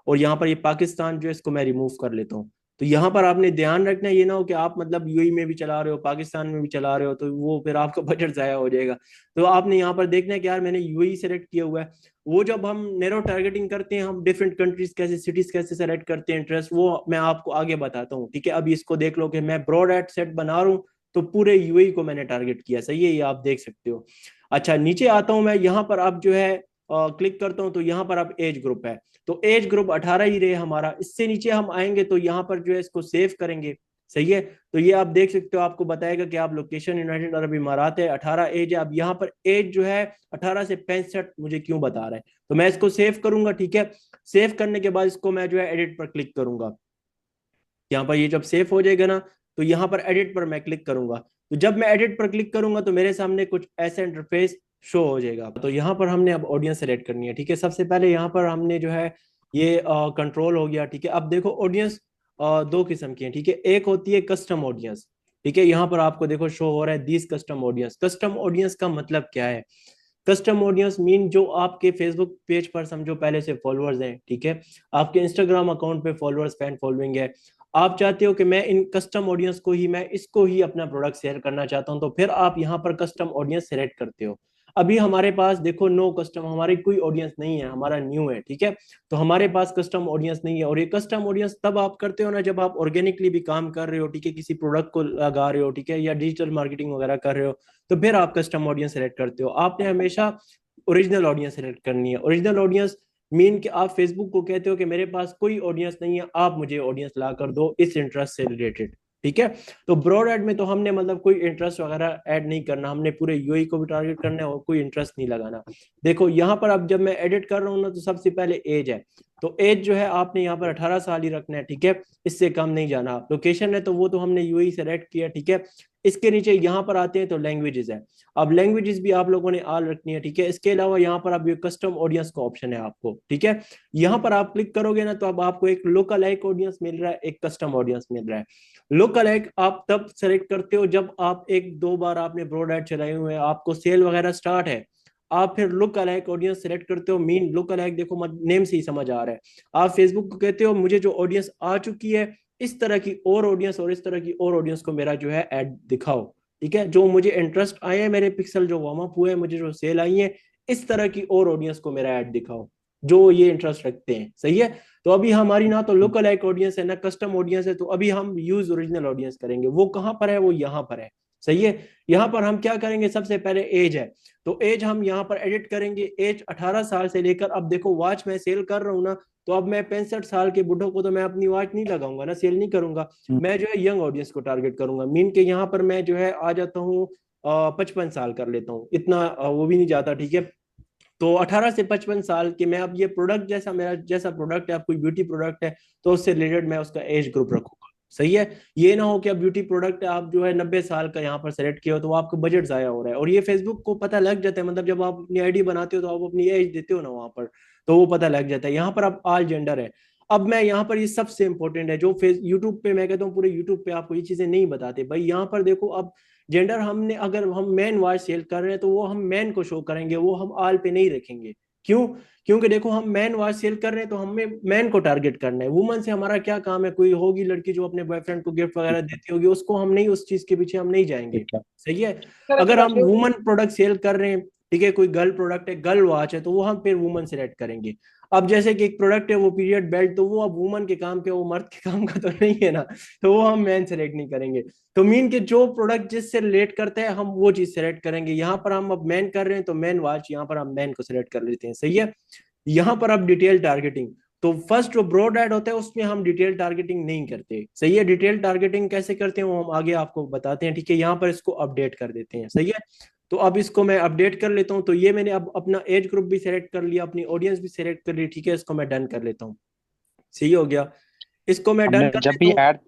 और यहाँ पर ये पाकिस्तान जो है इसको मैं रिमूव कर लेता हूँ। तो यहाँ पर आपने ध्यान रखना है, ये ना हो कि आप मतलब यूएई में भी चला रहे हो, पाकिस्तान में भी चला रहे हो, तो वो फिर आपका बजट जाया हो जाएगा। तो आपने यहाँ पर देखना है कि यार मैंने यूएई सेलेक्ट किया हुआ है। वो जब हम नैरो टारगेटिंग करते हैं, हम डिफरेंट कंट्रीज कैसे, सिटीज कैसे सेलेक्ट करते हैं इंटरेस्ट, वो मैं आपको आगे बताता हूँ, ठीक है। अभी इसको देख लो कि मैं ब्रॉड एड सेट बना रहा हूँ, तो पूरे यूएई को मैंने टारगेट किया, सही है, ये आप देख सकते हो। अच्छा नीचे आता हूँ मैं, यहाँ पर अब जो है क्लिक करता हूँ, तो यहाँ पर अब एज ग्रुप है, तो एज ग्रुप 18 ही रहे हमारा। इससे नीचे हम आएंगे तो यहाँ पर जो है इसको सेव करेंगे, सही है। तो ये आप देख सकते हो, आपको बताएगा कि आप लोकेशन यूनाइटेड अरब इमारात है, 18 एज है। अब यहाँ पर एज जो है 18 से 65 मुझे क्यों बता रहा है, तो मैं इसको सेव करूंगा, ठीक है। सेव करने के बाद इसको मैं जो है एडिट पर क्लिक करूंगा। यहाँ पर ये जब सेव हो जाएगा ना, तो यहाँ पर एडिट पर मैं क्लिक करूंगा। तो जब मैं एडिट पर क्लिक करूंगा तो मेरे सामने कुछ ऐसा इंटरफेस शो हो जाएगा। तो यहाँ पर हमने अब ऑडियंस सेलेक्ट करनी है, ठीक है। सबसे पहले यहाँ पर हमने जो है ये कंट्रोल हो गया, ठीक है। अब देखो ऑडियंस दो किस्म की है, ठीक है। एक होती है कस्टम ऑडियंस, ठीक है। यहाँ पर आपको देखो शो हो रहा है this custom audience. Custom audience का मतलब क्या है, कस्टम ऑडियंस मीन जो आपके फेसबुक पेज पर समझो पहले से फॉलोअर्स हैं, ठीक है। आपके इंस्टाग्राम अकाउंट पे फॉलोअर्स, फैन फॉलोइंग है। आप चाहते हो कि मैं इन कस्टम ऑडियंस को ही, मैं इसको ही अपना प्रोडक्ट शेयर करना चाहता हूं, तो फिर आप यहाँ पर कस्टम ऑडियंस सेलेक्ट करते हो। अभी हमारे पास देखो नो कस्टम, हमारी कोई ऑडियंस नहीं है, हमारा न्यू है, ठीक है। तो हमारे पास कस्टम ऑडियंस नहीं है। और ये कस्टम ऑडियंस तब आप करते हो ना जब आप ऑर्गेनिकली भी काम कर रहे हो, ठीक है, किसी प्रोडक्ट को लगा रहे हो, ठीक है, या डिजिटल मार्केटिंग वगैरह कर रहे हो, तो फिर आप कस्टम ऑडियंस सेलेक्ट करते हो। आपने हमेशा ओरिजिनल ऑडियंस सेलेक्ट करनी है। ओरिजिनल ऑडियंस मीन कि आप फेसबुक को कहते हो कि मेरे पास कोई ऑडियंस नहीं है, आप मुझे ऑडियंस ला कर दो इस इंटरेस्ट से रिलेटेड, ठीक है। तो ब्रॉड एड में तो हमने मतलब कोई इंटरेस्ट वगैरह ऐड नहीं करना, हमने पूरे यूएई को भी टारगेट करना है और कोई इंटरेस्ट नहीं लगाना। देखो यहाँ पर अब जब मैं एडिट कर रहा हूँ ना, तो सबसे पहले एज है, तो एज जो है आपने यहाँ पर 18 साल ही रखना है, ठीक है, इससे कम नहीं जाना। लोकेशन है तो वो तो हमने यूएई सेलेक्ट किया, ठीक है। इसके नीचे यहाँ पर आते हैं तो लैंग्वेजेस है। अब लैंग्वेजेस भी आप लोगों ने ऑल रखनी है, ठीक है। इसके अलावा यहाँ पर अब ये कस्टम ऑडियंस का ऑप्शन है आपको, ठीक है। यहाँ पर आप क्लिक करोगे ना, तो अब आपको एक लोकल लाइक ऑडियंस मिल रहा है, एक कस्टम ऑडियंस मिल रहा है। लोकल लाइक आप तब सेलेक्ट करते हो जब आप एक दो बार आपने ब्रॉड एड चलाए हुए हैं, आपको सेल वगैरह स्टार्ट है, आप फिर लुक अलाइक ऑडियंस सेलेक्ट करते हो। मीन लुक अलाइक देखो नेम से ही समझ आ रहा है, आप फेसबुक को कहते हो मुझे जो ऑडियंस आ चुकी है इस तरह की और ऑडियंस और इस तरह की और ऑडियंस को मेरा जो है ऐड दिखाओ, ठीक है। जो मुझे इंटरेस्ट आए हैं, मेरे पिक्सल जो वार्म अप हुए हैं, मुझे जो सेल आई है, इस तरह की और ऑडियंस को मेरा ऐड दिखाओ जो ये इंटरेस्ट रखते हैं, सही है। तो अभी हमारी ना तो लोकल लाइक ऑडियंस है ना कस्टम ऑडियंस है, तो अभी हम यूज ओरिजिनल ऑडियंस करेंगे। वो कहाँ पर है? वो यहाँ पर है। सही है। यहाँ पर हम क्या करेंगे? सबसे पहले एज है, तो एज हम यहाँ पर एडिट करेंगे। एज 18 साल से लेकर, अब देखो वॉच मैं सेल कर रहा हूँ ना, तो अब मैं 65 साल के बुढ़ों को तो मैं अपनी वॉच नहीं लगाऊंगा ना, सेल नहीं करूंगा। मैं जो है यंग ऑडियंस को टारगेट करूंगा। मीन के यहाँ पर मैं जो है आ जाता हूँ 55 साल कर लेता हूँ, इतना वो भी नहीं जाता। ठीक है। तो 18 से 55 साल के मैं, अब ये प्रोडक्ट जैसा मेरा जैसा प्रोडक्ट है, अब कोई ब्यूटी प्रोडक्ट है तो उससे रिलेटेड मैं उसका एज ग्रुप रखूंगा। सही है। ये ना हो कि अब ब्यूटी प्रोडक्ट है, आप जो है 90 साल का यहाँ पर सेलेक्ट किया हो तो आपका बजट जाया हो रहा है। और ये फेसबुक को पता लग जाता है, मतलब जब आप अपनी आईडी बनाते हो तो आप अपनी एज देते हो ना वहां पर, तो वो पता लग जाता है। यहाँ पर अब ऑल जेंडर है। अब मैं यहाँ पर, ये सबसे इंपॉर्टेंट है जो फेस यूट्यूब पे, मैं कहता हूँ पूरे यूट्यूब पे आपको ये चीजें नहीं बताते भाई। यहाँ पर देखो, अब जेंडर हमने, अगर हम मैन वॉइस सेल कर रहे हैं तो वो हम मैन को शो करेंगे, वो हम ऑल पे नहीं रखेंगे। क्यों? क्योंकि देखो हम मैन वॉइस सेल कर रहे हैं तो हमें मैन को टारगेट करना है। वुमन से हमारा क्या काम है? कोई होगी लड़की जो अपने बॉयफ्रेंड को गिफ्ट वगैरह देती होगी, उसको हम नहीं, उस चीज के पीछे हम नहीं जाएंगे। ठीक है। सही है। अगर हम वुमन प्रोडक्ट सेल कर रहे हैं, ठीक है, कोई गर्ल प्रोडक्ट है, गर्ल वॉच है, तो वो हम फिर वुमन सेलेक्ट करेंगे। अब जैसे कि एक प्रोडक्ट है वो पीरियड बेल्ट, तो वो अब वुमन के काम के, वो मर्द के काम का तो नहीं है ना, तो वो हम मैन सेलेक्ट नहीं करेंगे। तो मीन के जो प्रोडक्ट जिससे रिलेट करता है हम वो चीज सेलेक्ट करेंगे। यहाँ पर हम अब मैन कर रहे हैं तो मैन वॉच, यहाँ पर हम मैन को सेलेक्ट कर लेते हैं। सही है। यहाँ पर अब डिटेल टारगेटिंग, तो फर्स्ट जो ब्रॉड एड होता है उसमें हम डिटेल टारगेटिंग नहीं करते। सही है। डिटेल टारगेटिंग कैसे करते हैं वो हम आगे आपको बताते हैं। ठीक है। यहाँ पर इसको अपडेट कर देते हैं। सही है। तो अब इसको मैं अपडेट कर लेता हूँ। तो ये मैंने अब अपना एज ग्रुप भी सेलेक्ट कर लिया, अपनी ऑडियंस भी सेलेक्ट कर ली। ठीक है। इसको मैं डन कर लेता हूँ। सही हो गया। इसको मैं डन हमने कर जब लेता भी हूँ। ऐड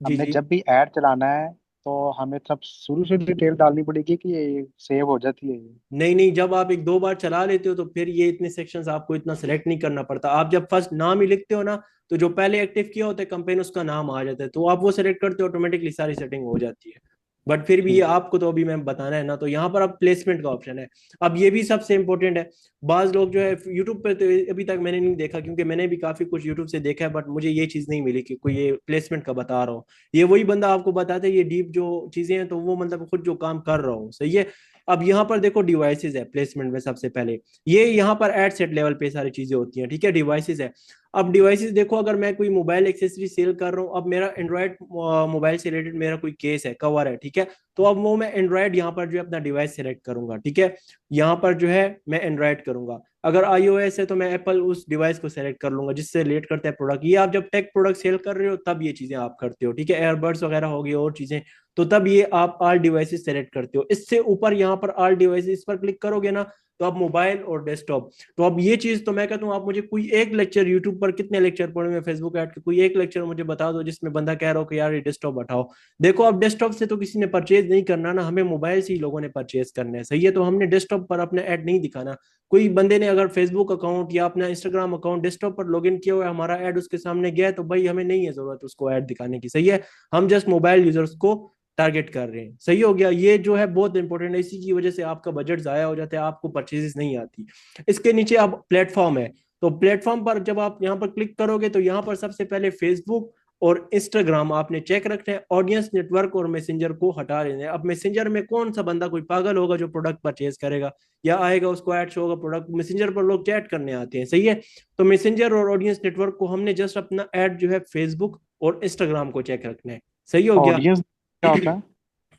जी हमने जी। जब भी ऐड चलाना है तो हमें सब शुरू से डिटेल डालनी पड़ेगी कि ये सेव हो जाती है ये? नहीं नहीं, जब आप एक दो बार चला लेते हो तो फिर ये इतने सेक्शंस आपको इतना सेलेक्ट नहीं करना पड़ता। आप जब फर्स्ट नाम ही लिखते हो ना, तो जो पहले एक्टिव किया होता है कैंपेन उसका नाम आ जाता है, तो आप वो सेलेक्ट करते हो, ऑटोमेटिकली सारी सेटिंग हो जाती है। बट फिर भी ये ठीक है। आपको तो अभी मैं बताना है ना, तो यहाँ पर अब प्लेसमेंट का ऑप्शन है। अब ये भी सबसे इंपॉर्टेंट है। बाज लोग जो है यूट्यूब पे, तो अभी तक मैंने नहीं देखा क्योंकि मैंने भी काफी कुछ यूट्यूब से देखा है, बट मुझे ये चीज नहीं मिली कि कोई ये प्लेसमेंट का बता रहा हो। ये वही बंदा आपको बताता है ये डीप जो चीजें हैं, तो वो मतलब खुद जो काम कर रहा हो। सही है। अब यहाँ पर देखो डिवाइसेस है प्लेसमेंट में, सबसे पहले ये यहाँ पर एड सेट लेवल पे सारी चीजें होती हैं। ठीक है। डिवाइसेस है। अब डिवाइसेस देखो, अगर मैं कोई मोबाइल एक्सेसरी सेल कर रहा हूँ, अब मेरा एंड्रॉयड मोबाइल से रिलेटेड मेरा कोई केस है, कवर है, ठीक है, तो अब वो मैं एंड्रॉयड यहाँ पर जो है अपना डिवाइस सेलेक्ट करूंगा। ठीक है। यहाँ पर जो है मैं एंड्रॉयड करूंगा। अगर iOS है तो मैं एप्पल उस डिवाइस को सेलेक्ट कर लूंगा जिससे रिलेट करता है प्रोडक्ट। ये आप जब टेक प्रोडक्ट सेल कर रहे हो तब ये चीजें आप करते हो। ठीक है। एयरबड्स वगैरह हो गई और चीजें, तो तब ये आप ऑल डिवाइसेस सेलेक्ट करते हो। इससे ऊपर यहाँ पर ऑल डिवाइसेस पर क्लिक करोगे ना, तो आप मोबाइल और डेस्कटॉप, तो अब ये चीज तो मैं कहता हूँ आप मुझे कोई एक लेक्चर, यूट्यूब पर कितने लेक्चर पढ़े हुए फेसबुक ऐड के, कोई एक लेक्चर मुझे बता दो जिसमें बंदा कह रहा हो कि यार ये डेस्कटॉप हटाओ। देखो अब डेस्कटॉप से तो किसी ने परचेज नहीं करना ना, हमें मोबाइल से ही लोगों ने परचेज करना है। सही है। तो हमने डेस्कटॉप पर अपना ऐड नहीं दिखाना। कोई बंदे ने अगर फेसबुक अकाउंट या अपना इंस्टाग्राम अकाउंट डेस्कटॉप पर लॉगिन किया हुआ है, हमारा ऐड उसके सामने गया है, तो भाई हमें नहीं है जरूरत उसको ऐड दिखाने की। सही है। हम जस्ट मोबाइल यूजर्स को टारगेट कर रहे हैं। सही हो गया। ये जो है बहुत इंपॉर्टेंट है, इसी की वजह से आपका बजट जाया हो जाता है, आपको परचेजेस नहीं आती। इसके नीचे अब प्लेटफॉर्म है, तो प्लेटफॉर्म पर जब आप यहाँ पर क्लिक करोगे तो यहाँ पर सबसे पहले फेसबुक और इंस्टाग्राम आपने चेक रखना है। ऑडियंस नेटवर्क और मैसेंजर को हटा लेना है। अब मैसेंजर में कौन सा बंदा कोई पागल होगा जो प्रोडक्ट परचेज करेगा या आएगा उसको ऐड शो होगा प्रोडक्ट? मैसेंजर पर लोग चैट करने आते हैं। सही है। तो मैसेंजर और ऑडियंस नेटवर्क को हमने जस्ट अपना ऐड जो है फेसबुक और इंस्टाग्राम को चेक रखना है। सही हो गया। ऑडियंस क्या होता है?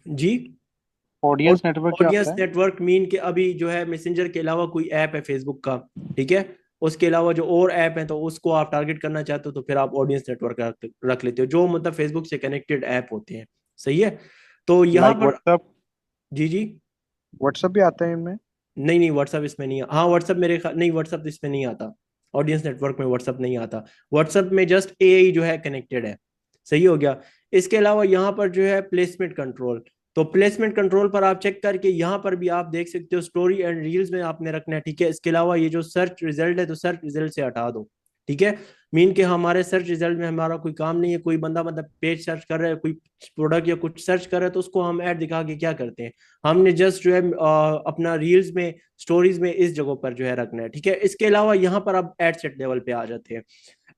जी। ऑडियंस नेटवर्क क्या ऑडियंस होता है? नेटवर्क मीन के अभी जो है मैसेंजर के अलावा कोई ऐप है फेसबुक का, ठीक है, उसके अलावा जो और ऐप है तो उसको आप टारगेट करना चाहते हो तो फिर आप ऑडियंस नेटवर्क रख लेते हो, जो मतलब फेसबुक से कनेक्टेड ऐप होते हैं। सही है। तो यहाँ लाइक पर, व्हाट्सअप? जी जी। व्हाट्सअप भी आता है इनमें? नहीं नहीं, व्हाट्सअप इसमें नहीं, हाँ व्हाट्सअप मेरे नहीं, व्हाट्सअप इसमें नहीं आता। ऑडियंस नेटवर्क में व्हाट्सअप नहीं आता। व्हाट्सअप में जस्ट एआई जो है कनेक्टेड है। सही हो गया। इसके अलावा यहाँ पर जो है प्लेसमेंट कंट्रोल, तो प्लेसमेंट कंट्रोल पर आप चेक करके यहाँ पर भी आप देख सकते हो स्टोरी एंड रील्स में आपने रखना है। ठीक है। इसके अलावा ये जो सर्च रिजल्ट है तो सर्च रिजल्ट से हटा दो। ठीक है। मीन के हमारे सर्च रिजल्ट में हमारा कोई काम नहीं है। कोई बंदा मतलब पेज सर्च कर रहा है, कोई प्रोडक्ट या कुछ सर्च कर रहा है, तो उसको हम ऐड दिखा के क्या करते हैं, हमने जस्ट जो है अपना रील्स में, स्टोरीज में इस जगह पर जो है रखना है। ठीक है। इसके अलावा यहाँ पर अब एड सेट लेवल पे आ जाते हैं।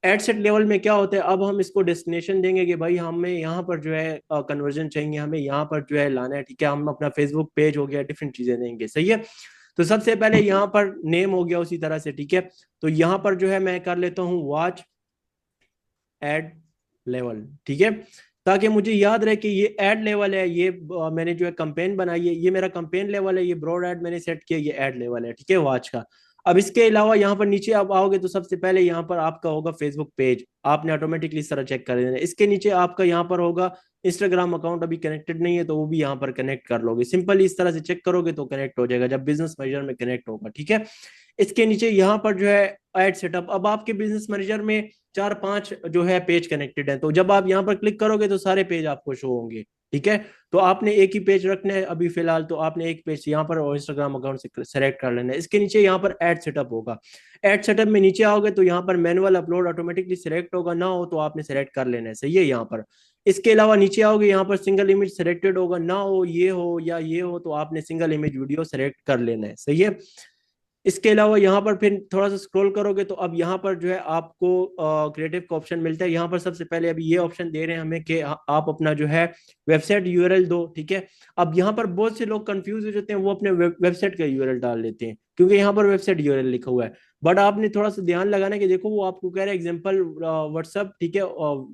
एड सेट लेवल में क्या होता है, अब हम इसको डेस्टिनेशन देंगे कि भाई हमें यहाँ पर जो है कन्वर्जन चाहिए, हमें यहाँ पर जो है लाना है। ठीक है। हम अपना फेसबुक पेज हो गया, डिफरेंट चीजें देंगे। सही है। तो सबसे पहले यहाँ पर नेम हो गया उसी तरह से। ठीक है। तो यहाँ पर जो है मैं कर लेता हूँ वॉच ऐड लेवल, ठीक है, ताकि मुझे याद रहे कि ये ऐड लेवल है, ये मैंने जो है कंपेन बनाई है, ये मेरा कंपेन लेवल है, ये ब्रॉड ऐड मैंने सेट किया, ये ऐड लेवल है, ठीक है, वॉच का। अब इसके अलावा यहाँ पर नीचे आप आओगे तो सबसे पहले यहाँ पर आपका होगा फेसबुक पेज, आपने ऑटोमेटिकली इस तरह चेक कर देना है। इसके नीचे आपका यहाँ पर होगा इंस्टाग्राम अकाउंट, अभी कनेक्टेड नहीं है तो वो भी यहाँ पर कनेक्ट कर लोगे, सिंपली इस तरह से चेक करोगे तो कनेक्ट हो जाएगा जब बिजनेस मैनेजर में कनेक्ट होगा, ठीक है। इसके नीचे यहाँ पर जो है ऐड सेटअप, अब आपके बिजनेस मैनेजर में 4-5 जो है पेज कनेक्टेड है, तो जब आप यहाँ पर क्लिक करोगे तो सारे पेज आपको शो होंगे, ठीक है। तो आपने एक ही पेज रखना है अभी फिलहाल, तो आपने एक पेज यहाँ पर और इंस्टाग्राम अकाउंट से सेलेक्ट कर लेना है। इसके नीचे यहाँ पर ऐड सेटअप होगा, ऐड सेटअप में नीचे आओगे तो यहाँ पर मैनुअल अपलोड ऑटोमेटिकली सिलेक्ट होगा, ना हो तो आपने सेलेक्ट कर लेना है, सही है यहाँ पर। इसके अलावा नीचे आओगे यहाँ पर सिंगल इमेज सिलेक्टेड होगा, ना हो ये हो या ये हो तो आपने सिंगल इमेज वीडियो सेलेक्ट कर लेना है, सही है। इसके अलावा यहाँ पर फिर थोड़ा सा स्क्रॉल करोगे तो अब यहाँ पर जो है आपको क्रिएटिव का ऑप्शन मिलता है। यहाँ पर सबसे पहले अभी ये ऑप्शन दे रहे हैं हमें कि आप अपना जो है वेबसाइट यूआरएल दो, ठीक है। अब यहाँ पर बहुत से लोग कंफ्यूज हो जाते हैं, वो अपने वेबसाइट का यूआरएल डाल लेते हैं क्योंकि यहाँ पर वेबसाइट यूआरएल लिखा हुआ है, बट आपने थोड़ा सा ध्यान लगाना कि देखो वो आपको कह रहा है एग्जाम्पल व्हाट्सअप, ठीक है,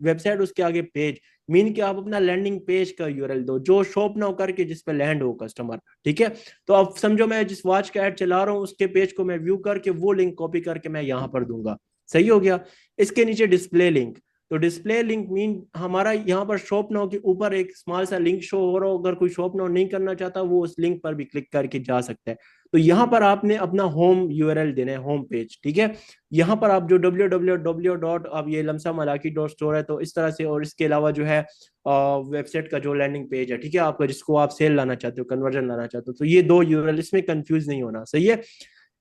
वेबसाइट उसके आगे पेज, मीन कि आप अपना लैंडिंग पेज का यूआरएल दो जो शॉप ना होकर के जिस पे लैंड हो कस्टमर, ठीक है। तो अब समझो मैं जिस वॉच का ऐड चला रहा हूँ उसके पेज को मैं व्यू करके वो लिंक कॉपी करके मैं यहाँ पर दूंगा, सही हो गया। इसके नीचे डिस्प्ले लिंक, तो डिस्प्ले लिंक मीन हमारा यहाँ पर शॉप नाउ के ऊपर एक स्मॉल सा लिंक शो हो रहा हो, अगर कोई शॉप नाउ नहीं करना चाहता वो उस लिंक पर भी क्लिक करके जा सकता है। तो यहाँ पर आपने अपना होम यूआरएल देना है, होम पेज, ठीक है। यहाँ पर आप जो www डॉट अब ये लमसम मलाकी डॉट स्टोर है तो इस तरह से, और इसके अलावा जो है वेबसाइट का जो लैंडिंग पेज है, ठीक है, आपका जिसको आप सेल लाना चाहते हो, कन्वर्जन लाना चाहते हो, तो ये दो यूआरएल, इसमें कंफ्यूज नहीं होना, सही है।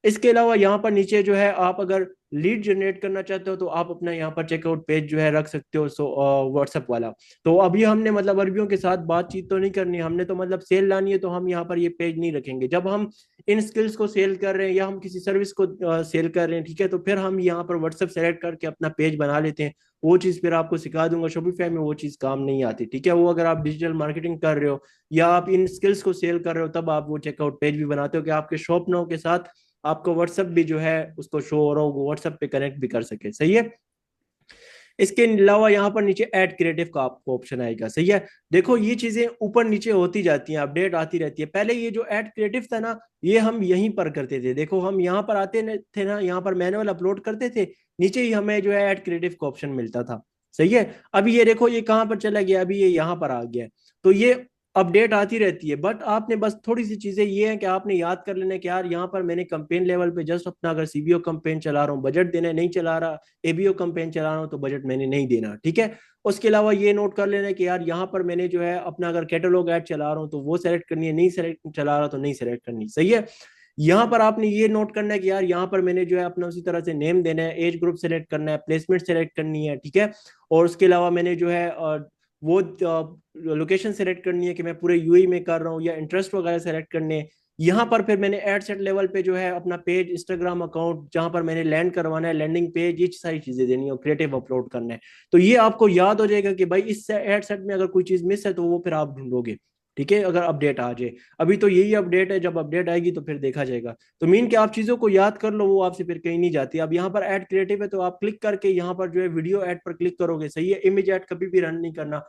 इसके अलावा यहाँ पर नीचे जो है आप अगर लीड जनरेट करना चाहते हो तो आप अपना यहाँ पर चेकआउट पेज जो है रख सकते हो, सो व्हाट्सएप वाला। तो अभी हमने मतलब अरबियों के साथ बातचीत तो नहीं करनी, हमने तो मतलब सेल लानी है, तो हम यहाँ पर ये पेज नहीं रखेंगे। जब हम इन स्किल्स को सेल कर रहे हैं या हम किसी सर्विस को सेल कर रहे हैं, ठीक है, तो फिर हम यहाँ पर व्हाट्सएप सेलेक्ट करके अपना पेज बना लेते हैं। वो चीज फिर आपको सिखा दूंगा, शॉपिफाई में वो चीज काम नहीं आती, ठीक है। वो अगर आप डिजिटल मार्केटिंग कर रहे हो या आप इन स्किल्स को सेल कर रहे हो तब आप वो चेकआउट पेज भी बनाते हो कि आपके शॉप नाउ के साथ आपको व्हाट्सएप भी जो है उसको शो हो रहा हो, व्हाट्सएप पे कनेक्ट भी कर सके, सही है। इसके अलावा यहाँ पर नीचे ऐड क्रिएटिव का आपको ऑप्शन आएगा, सही है। देखो ये चीजें ऊपर नीचे होती जाती हैं, अपडेट आती रहती है। पहले ये जो ऐड क्रिएटिव था ना, ये हम यहीं पर करते थे, देखो हम यहाँ पर आते थे ना, यहाँ पर मैनुअल अपलोड करते थे, नीचे ही हमें जो है ऐड क्रिएटिव का ऑप्शन मिलता था, सही है। अभी ये देखो ये कहाँ पर चला गया, अभी ये यहाँ पर आ गया है। तो ये अपडेट आती रहती है, बट आपने बस थोड़ी सी चीजें ये है कि आपने याद कर लेना कि यार यहाँ पर मैंने कंपेन लेवल पे जस्ट अपना अगर सीबीओ कंपेन चला रहा हूँ, बजट देने नहीं चला रहा, एबीओ कंपेन चला रहा हूँ तो बजट मैंने नहीं देना, ठीक है। उसके अलावा ये नोट कर लेना कि यार यहाँ पर मैंने जो है अपना अगर कैटलॉग ऐड चला रहा हूँ तो वो सेलेक्ट करनी है, नहीं सेलेक्ट चला रहा तो नहीं सेलेक्ट करनी, सही है। यहाँ पर आपने ये नोट करना है कि यार यहाँ पर मैंने जो है अपना उसी तरह से नेम देना है, एज ग्रुप सेलेक्ट करना है, प्लेसमेंट सेलेक्ट करनी है, ठीक है। और उसके अलावा मैंने जो है वो लोकेशन सेलेक्ट करनी है कि मैं पूरे यूएई में कर रहा हूँ या इंटरेस्ट वगैरह सेलेक्ट करने हैं। यहाँ पर फिर मैंने एड सेट लेवल पे जो है अपना पेज, इंस्टाग्राम अकाउंट जहां पर मैंने लैंड करवाना है, लैंडिंग पेज, ये सारी चीजें देनी है और क्रिएटिव अपलोड करना है। तो ये आपको याद हो जाएगा कि भाई इस एड सेट में अगर कोई चीज मिस है तो वो फिर आप ढूंढोगे, ठीक है, अगर अपडेट आ जाए। अभी तो यही अपडेट है, जब अपडेट आएगी तो फिर देखा जाएगा। तो मीन के आप चीजों को याद कर लो, वो आपसे फिर कहीं नहीं जाती। अब यहाँ पर ऐड क्रिएटिव है तो आप क्लिक करके यहाँ पर जो है वीडियो ऐड पर क्लिक करोगे, सही है। इमेज ऐड कभी भी रन नहीं करना।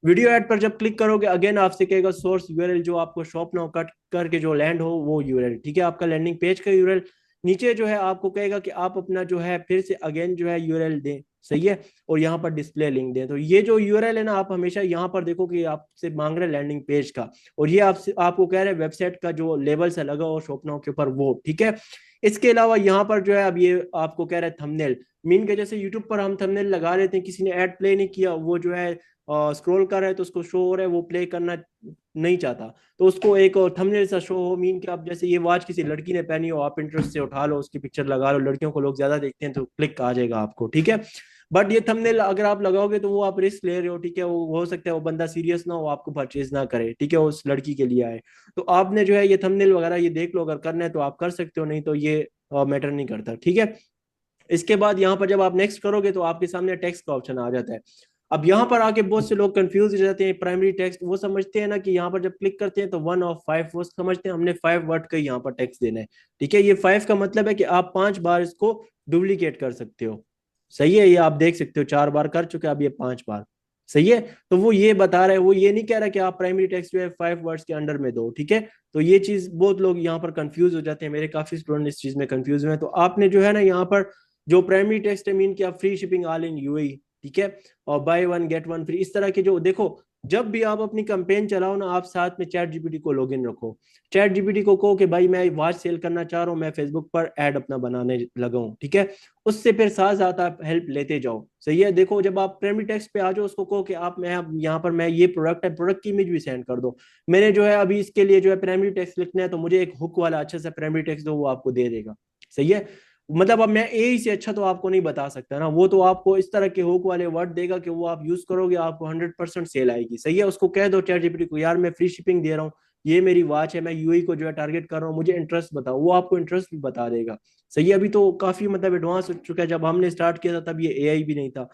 वीडियो ऐड पर जब क्लिक करोगे अगेन आपसे कहेगा सोर्स यूआरएल, जो आपको शॉप नाउ कट करके जो लैंड हो वो यूआरएल, ठीक है, आपका लैंडिंग पेज का यूआरएल। नीचे जो है आपको कहेगा कि आप अपना जो है फिर से अगेन जो है यूआरएल दें, सही है, और यहाँ पर डिस्प्ले लिंक दें। तो ये जो यूआरएल है ना, आप हमेशा यहाँ पर देखो कि आपसे मांग रहे हैं लैंडिंग पेज का, और ये आपसे आपको कह रहे हैं वेबसाइट का जो लेबल से लगा हो शॉप नाउ के ऊपर वो, ठीक है। इसके अलावा यहाँ पर जो है अब ये आपको कह रहे हैं थंबनेल, मीन के जैसे यूट्यूब पर हम थंबनेल लगा लेते हैं, किसी ने ऐड प्ले नहीं किया, वो जो है स्क्रॉल कर रहा है तो उसको शो हो रहा है, वो प्ले करना नहीं चाहता, तो उसको एक थंबनेल सा शो हो, मीन कि आप जैसे ये वॉच किसी लड़की ने पहनी हो, आप इंटरेस्ट से उठा लो, उसकी पिक्चर लगा लो, लड़कियों को लोग ज्यादा देखते हैं तो क्लिक आ जाएगा आपको, ठीक है। बट ये थंबनेल अगर आप लगाओगे तो वो आप रिस्क ले रहे हो, ठीक है, वो हो सकता है वो बंदा सीरियस ना हो, आपको परचेज ना करे, ठीक है, उस लड़की के लिए आए। तो आपने जो है ये थंबनेल वगैरह ये देख लो, अगर करना है तो आप कर सकते हो, नहीं तो ये मैटर नहीं करता, ठीक है। इसके बाद यहाँ पर जब आप नेक्स्ट करोगे तो आपके सामने टेक्स्ट का ऑप्शन आ जाता है। अब यहाँ पर आके बहुत से लोग कंफ्यूज हो जाते हैं, प्राइमरी टेक्स्ट वो समझते हैं ना कि यहाँ पर जब क्लिक करते हैं तो 1 of 5, वो समझते हैं हमने 5 वर्ड का यहाँ पर टेक्स्ट देना है, ठीक है। ये 5 का मतलब है कि आप 5 बार इसको डुप्लीकेट कर सकते हो, सही है, ये आप देख सकते हो 4 बार कर चुके हैं, अब ये 5 बार। सही है। तो वो ये बता रहा है, वो ये नहीं कह रहा कि आप प्राइमरी टेक्स्ट जो है 5 वर्ड्स के अंडर में दो, ठीक है। तो ये चीज बहुत लोग यहाँ पर कंफ्यूज हो जाते हैं, मेरे काफी स्टूडेंट इस चीज में कंफ्यूज हुए हैं। तो आपने जो है ना यहाँ पर जो प्राइमरी टेक्स्ट है, मीन कि आप free shipping all in UAE, ठीक है, और by one get one free, इस तरह के जो देखो, जब भी आप अपनी कंपेन चलाओ ना, आप साथ में चैट जीपीटी को लॉगिन रखो। चैट जीपीटी को कहो कि भाई मैं वॉच सेल करना चाह रहा हूँ, मैं फेसबुक पर ऐड अपना बनाने लगा हूँ, ठीक है। उससे फिर साथ साथ आप हेल्प लेते जाओ। सही है। देखो जब आप प्राइमरी टेक्स्ट पे आ जाओ, उसको कहो कि आप, मैं अब यहाँ पर मैं ये प्रोडक्ट है, प्रोडक्ट की इमेज भी सेंड कर दो। मैंने जो है अभी इसके लिए जो है प्राइमरी टेक्स्ट लिखना है, तो मुझे एक हुक वाला अच्छा सा प्राइमरी टेक्स्ट दो, वो आपको दे देगा। सही है। मतलब अब मैं ए से अच्छा तो आपको नहीं बता सकता ना, वो तो आपको इस तरह के हुक वाले वर्ड देगा कि वो आप यूज करोगे, आपको 100% सेल आएगी। सही है। उसको कह दो चैट जीपीटी को, यार मैं फ्री शिपिंग दे रहा हूँ, ये मेरी वॉच है, मैं यूएई को जो है टारगेट कर रहा हूँ, मुझे इंटरेस्ट बताओ, वो आपको इंटरेस्ट भी बता देगा। सही है। अभी तो काफी मतलब एडवांस हो चुका है, जब हमने स्टार्ट किया था तब ये एआई भी नहीं था।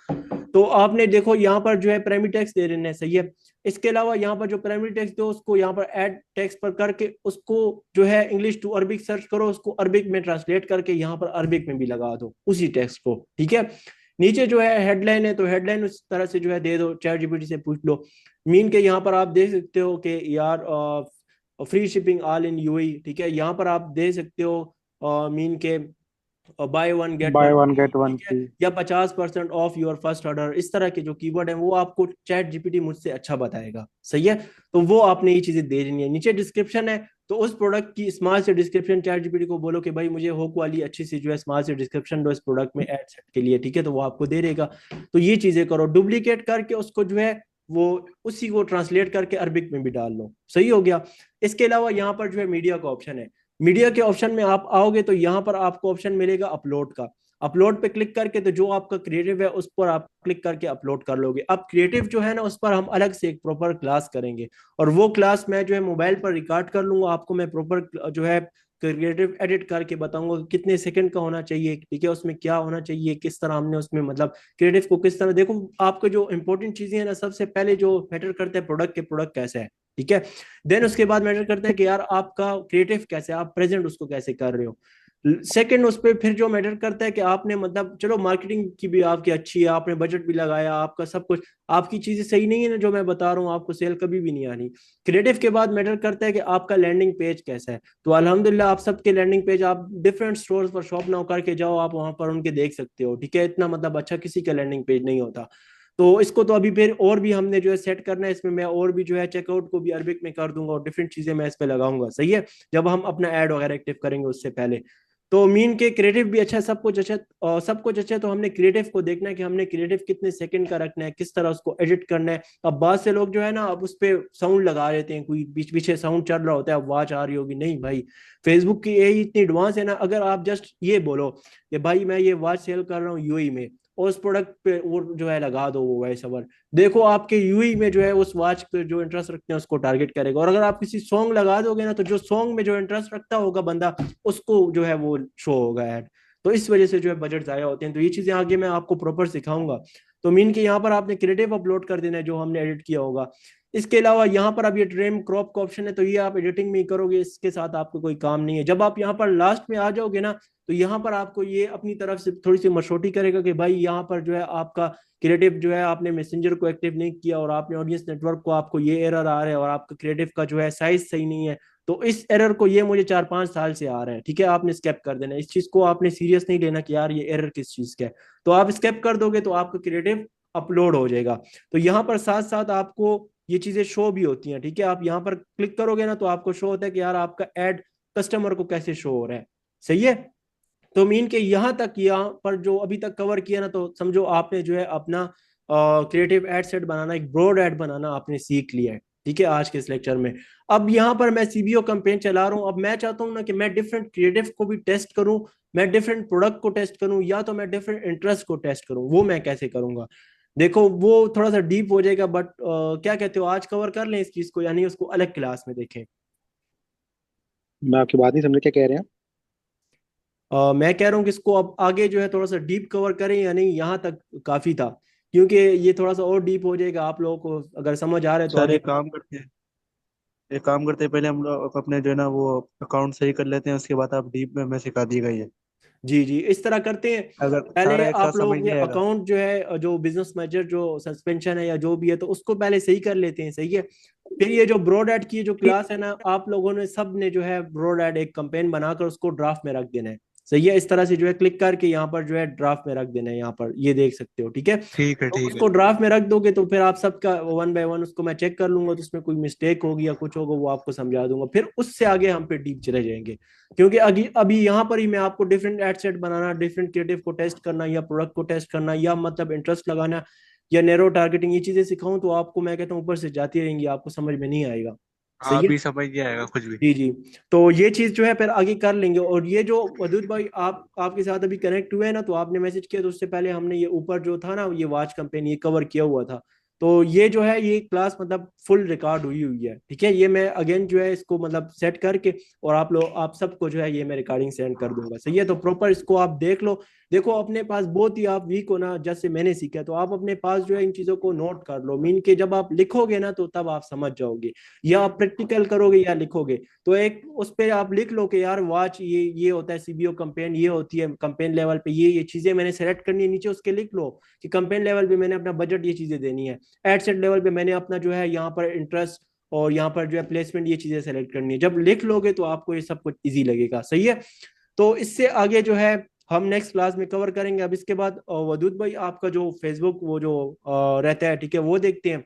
तो आपने देखो यहाँ पर जो है प्राइमरी टेक्स्ट दे रहे हैं। सही है। इसके अलावा यहाँ पर जो प्राइमरी टेक्स्ट दो, उसको यहाँ पर ऐड टेक्स्ट पर करके उसको जो है इंग्लिश टू अरबिक सर्च करो, उसको अरबिक में ट्रांसलेट करके यहाँ पर अरबिक में भी लगा दो उसी टेक्स्ट को, ठीक है। नीचे जो है हेडलाइन है, तो हेडलाइन उस तरह से जो है दे दो, चैट जीपीटी से पूछ लो। मीन के यहाँ पर आप देख सकते हो कि यार free shipping all in UAE, ठीक है, यहाँ पर आप दे सकते हो मीन के by one get one, by one get one ठीक है, फ्री। या 50% ऑफ योर फर्स्ट ऑर्डर, इस तरह के जो कीवर्ड है वो आपको चैट जीपीटी मुझसे अच्छा बताएगा। सही है। तो वो आपने ये चीजें दे देनी है। नीचे डिस्क्रिप्शन है, तो उस प्रोडक्ट की स्मार्ट से डिस्क्रिप्शन चैट जीपीटी को बोलो कि भाई मुझे होक वाली अच्छी सी जो है स्मार्ट से डिस्क्रिप्शन दो इस प्रोडक्ट में एड सेट के लिए, ठीक है, तो वो आपको दे देगा। तो ये चीजें करो, डुप्लीकेट करके उसको जो है वो उसी को ट्रांसलेट करके अरबिक में भी डाल लो। सही हो गया। इसके अलावा यहाँ पर जो है मीडिया का ऑप्शन है, मीडिया के ऑप्शन में आप आओगे तो यहाँ पर आपको ऑप्शन मिलेगा अपलोड का। अपलोड पे क्लिक करके तो जो आपका क्रिएटिव है उस पर आप क्लिक करके अपलोड कर लोगे। अब क्रिएटिव जो है ना, उस पर हम अलग से एक प्रॉपर क्लास करेंगे, और वो क्लास मैं जो है मोबाइल पर रिकॉर्ड कर लूंगा, आपको मैं प्रॉपर जो है क्रिएटिव एडिट करके बताऊंगा कि कितने सेकंड का होना चाहिए, ठीक है, उसमें क्या होना चाहिए, किस तरह हमने उसमें मतलब क्रिएटिव को किस तरह, देखो आपको जो इंपॉर्टेंट चीजें हैं ना, सबसे पहले जो मैटर करते हैं प्रोडक्ट के, प्रोडक्ट कैसा है, ठीक है। देन उसके बाद मैटर करता है कि यार आपका क्रिएटिव कैसे है, आप प्रेजेंट उसको कैसे कर रहे हो। सेकंड उस पर फिर जो मैटर करता है कि आपने मतलब चलो मार्केटिंग की भी आपकी अच्छी है, आपने बजट भी लगाया, आपका सब कुछ, आपकी चीजें सही नहीं है ना जो मैं बता रहा हूँ, आपको सेल कभी भी नहीं आनी। क्रिएटिव के बाद मैटर करता है कि आपका लैंडिंग पेज कैसा है। तो अल्हम्दुलिल्लाह आप सबके लैंडिंग पेज आप डिफरेंट स्टोर्स पर शॉप नाउ करके जाओ, आप वहां पर उनके देख सकते हो, ठीक है। इतना मतलब अच्छा किसी का लैंडिंग पेज नहीं होता। तो इसको तो अभी फिर और भी हमने जो है सेट करना है, इसमें मैं और भी जो है चेकआउट को भी अरबिक में कर दूंगा और डिफरेंट चीजें मैं इस पे लगाऊंगा। सही है। जब हम अपना ऐड वगैरह एक्टिव करेंगे उससे पहले। तो मीन के क्रिएटिव भी अच्छा है, सब कुछ अच्छा है, और सब कुछ अच्छा है, तो हमने क्रिएटिव को देखना है कि हमने क्रिएटिव कितने सेकंड का रखना है, किस तरह उसको एडिट करना है। अब बहुत से लोग जो है ना, अब उस पर साउंड लगा देते हैं, कोई बीच पीछे साउंड चल रहा होता है, आवाज आ रही होगी, नहीं भाई, फेसबुक की यही इतनी एडवांस है ना, अगर आप जस्ट ये बोलो कि भाई मैं ये वॉच सेल कर रहा हूँ यूएई में, और उस प्रोडक्ट पे वो जो है लगा दो वो वॉइस ओवर, देखो आपके यूई में जो है उस वॉच पे जो इंटरेस्ट रखते हैं उसको टारगेट करेगा। और अगर आप किसी सॉन्ग लगा दोगे ना, तो जो सॉन्ग में जो इंटरेस्ट रखता होगा बंदा, उसको जो है वो शो होगा ऐड। तो इस वजह से जो है बजट ज्यादा होते हैं। तो ये चीजें आगे मैं आपको प्रॉपर सिखाऊंगा। तो मीन के यहाँ पर आपने क्रिएटिव अपलोड कर देना है जो हमने एडिट किया होगा। इसके अलावा यहाँ पर अब ये ट्रिम क्रॉप का ऑप्शन है, तो ये आप एडिटिंग में ही करोगे, इसके साथ आपको कोई काम नहीं है। जब आप यहाँ पर लास्ट में आ जाओगे ना, तो यहाँ पर आपको ये अपनी तरफ से थोड़ी सी मशोटी करेगा कि भाई यहाँ पर जो है आपका क्रिएटिव जो है आपने मैसेंजर को एक्टिव नहीं किया, और आपने ऑडियंस नेटवर्क को, आपको ये एरर आ रहा है, और आपका क्रिएटिव का जो है साइज सही नहीं है। तो इस एरर को ये मुझे 4-5 साल से आ रहा है, ठीक है, आपने स्केप कर देना, इस चीज को आपने सीरियस नहीं लेना कि यार ये एरर किस चीज का है। तो आप स्केप कर दोगे तो आपका क्रिएटिव अपलोड हो जाएगा। तो यहाँ पर साथ साथ आपको ये चीजें शो भी होती हैं, ठीक है। आप यहाँ पर क्लिक करोगे ना, तो आपको शो होता है कि यार आपका एड कस्टमर को कैसे शो हो रहा है। सही है। तो मीन के यहाँ तक, यहाँ पर जो अभी तक कवर किया ना, तो समझो आपने जो है अपना क्रिएटिव एड सेट बनाना, एक ब्रॉड एड बनाना आपने सीख लिया है, ठीक है, आज के इस लेक्चर में। अब यहाँ पर मैं सीबीओ कैंपेन चला रहा हूँ, अब मैं चाहता हूँ ना कि मैं डिफरेंट क्रिएटिव को भी टेस्ट करूँ, मैं डिफरेंट प्रोडक्ट को टेस्ट करूँ, या तो मैं डिफरेंट इंटरेस्ट को टेस्ट करूँ, वो मैं कैसे करूंगा। देखो वो थोड़ा सा डीप हो जाएगा, बट क्या कहते हो, आज कवर कर लें इस चीज को, यानी उसको अलग क्लास में देखें। मैं आपकी बात नहीं समझ, क्या कह रहे हैं? मैं कह रहा हूँ कि इसको अब आगे जो है थोड़ा सा डीप कवर करें या नहीं, यहाँ तक काफी था, क्योंकि ये थोड़ा सा और डीप हो जाएगा, आप लोगों को अगर समझ आ रहा है तो सर आगे। एक काम करते हैं, पहले हम लोग अपने जो है ना वो अकाउंट सही कर लेते हैं, उसके बाद आप डीप में हमें सिखा दिएगा ये। जी जी, इस तरह करते हैं। अगर पहले सारा एक साथ आप लोगों समझ के नहीं आएगा। अकाउंट जो है, जो बिजनेस मैनेजर जो सस्पेंशन है या जो भी है, तो उसको पहले सही कर लेते हैं, सही है। फिर ये जो ब्रॉड एड की जो क्लास है ना, आप लोगों ने सब ने जो है ब्रॉड एड एक कंपेन बनाकर उसको ड्राफ्ट में रख देना है, सही है। इस तरह से जो है क्लिक करके यहाँ पर जो है ड्राफ्ट में रख देना है, यहाँ पर ये देख सकते हो, ठीक है। ठीक है तो ठीक है। उसको ड्राफ्ट में रख दोगे तो फिर आप सबका वन बाय वन उसको मैं चेक कर लूंगा, तो उसमें कोई मिस्टेक होगी या कुछ होगा वो आपको समझा दूंगा, फिर उससे आगे हम पे डीप चले जाएंगे। क्योंकि अभी अभी यहाँ पर ही मैं आपको डिफरेंट एड सेट बनाना, डिफरेंट क्रिएटिव को टेस्ट करना, या प्रोडक्ट को टेस्ट करना, या मतलब इंटरेस्ट लगाना, या नैरो टारगेटिंग, ये चीजें सिखाऊं तो आपको मैं कहता हूँ ऊपर से जाती रहेंगी, आपको समझ में नहीं आएगा, सही हाँ है। भी समझ नहीं आएगा कुछ भी। जी जी। तो ये चीज जो है फिर आगे कर लेंगे। और ये जो वदूद भाई आप आपके साथ अभी कनेक्ट हुए हैं ना, तो आपने मैसेज किया, तो उससे पहले हमने ये ऊपर जो था ना ये वॉच कंपेन ये कवर किया हुआ था। तो ये जो है ये क्लास मतलब फुल रिकॉर्ड हुई हुई है, ठीक है। ये मैं अगेन जो है इसको मतलब सेट करके और आप लोग आप सबको जो है ये मैं रिकॉर्डिंग सेंड कर दूंगा, सही है। तो प्रॉपर इसको आप देख लो। देखो अपने पास बहुत ही आप वीक हो ना, जैसे मैंने सीखा, तो आप अपने पास जो है इन चीजों को नोट कर लो, मीन के जब आप लिखोगे ना तो तब आप समझ जाओगे, या आप प्रैक्टिकल करोगे या लिखोगे। तो एक उस पे आप लिख लो कि यार वॉच ये होता है सीबीओ कंपेन, ये होती है कंपेन लेवल पे, ये चीजें मैंने सेलेक्ट करनी है, नीचे उसके लिख लो कि कंपेन लेवल पे मैंने अपना बजट ये चीजें देनी है, एड सेट लेवल पे मैंने अपना जो है यहाँ पर इंटरेस्ट और यहाँ पर जो है प्लेसमेंट ये चीजें सेलेक्ट करनी है। जब लिख लोगे तो आपको ये सब कुछ इजी लगेगा, सही है। तो इससे आगे जो है हम नेक्स्ट क्लास में कवर करेंगे। अब इसके बाद वदूद भाई आपका जो फेसबुक वो जो रहता है, ठीक है, वो देखते हैं,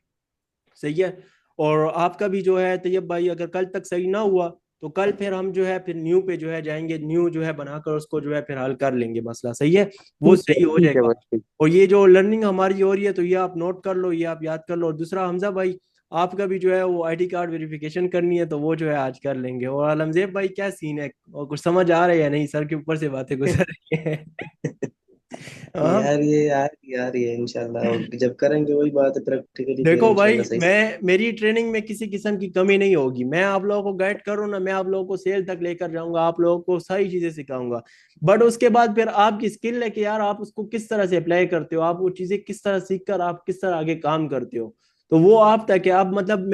सही है। और आपका भी जो है तैयब भाई अगर कल तक सही ना हुआ तो कल फिर हम जो है फिर न्यू पे जो है जाएंगे, न्यू जो है बनाकर उसको जो है फिर हल कर लेंगे मसला, सही है, वो सही हो ठीक है जाएगा। भाई ठीक। और ये जो लर्निंग हमारी हो रही है तो ये आप नोट कर लो, ये आप याद कर लो। और दूसरा हमजा भाई आपका भी जो है वो आईडी कार्ड वेरिफिकेशन करनी है, तो वो जो है आज कर लेंगे। और अलमजेब भाई क्या सीन है, और कुछ समझ आ रहा है या नहीं, सर के ऊपर से बातें गुजर रही है। हाँ। यार ये यार ये इंशाल्लाह और जब करेंगे वही बात है प्रैक्टिकली, फिर देखो भाई इंशाल्लाह सही से। मैं मेरी ट्रेनिंग में किसी किस्म की कमी नहीं होगी, मैं आप लोगों को गाइड करूँ ना, मैं आप लोगों को सेल तक लेकर जाऊंगा, आप लोगों को सारी चीजें सिखाऊंगा। बट उसके बाद फिर आपकी स्किल है कि यार आप उसको किस तरह से अप्लाई करते हो, आप वो चीजें किस तरह सीख कर आप किस तरह आगे काम करते हो। तो वो आप तक है। आप मतलब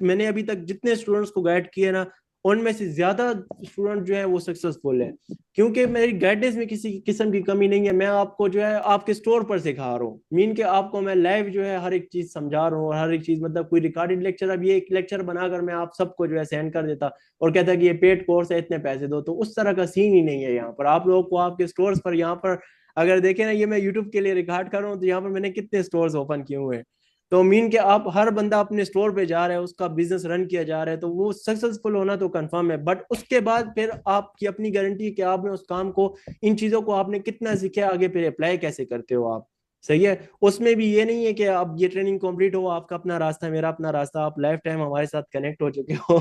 मैंने अभी तक जितने स्टूडेंट्स को गाइड किए ना, उनमें से ज्यादा स्टूडेंट जो है वो सक्सेसफुल है, क्योंकि मेरी गाइडेंस में किसी किस्म की कमी नहीं है। मैं आपको जो है आपके स्टोर पर सिखा रहा हूँ, मीन के आपको मैं लाइव जो है हर एक चीज समझा रहा हूँ, और हर एक चीज मतलब कोई रिकॉर्डेड लेक्चर, अब ये एक लेक्चर बनाकर मैं आप सबको जो है सेंड कर देता और कहता कि ये पेड कोर्स है इतने पैसे दो, तो उस तरह का सीन ही नहीं है यहाँ पर। आप लोगों को आपके स्टोर्स पर यहाँ पर अगर देखें ना, ये मैं यूट्यूब के लिए रिकॉर्ड कर रहा हूँ, तो यहाँ पर मैंने कितने स्टोर्स ओपन किए हुए हैं। तो मीन के आप हर बंदा अपने स्टोर पे जा रहा है, उसका बिजनेस रन किया जा रहा है, तो वो सक्सेसफुल होना तो कंफर्म है। बट उसके बाद फिर आपकी अपनी गारंटी है कि आपने उस काम को, इन चीजों को आपने कितना सीखा, आगे फिर अप्लाई कैसे करते हो आप, सही है। उसमें भी ये नहीं है कि अब ये ट्रेनिंग कंप्लीट हो आपका अपना रास्ता मेरा अपना रास्ता, आप लाइफ टाइम हमारे साथ कनेक्ट हो चुके हो।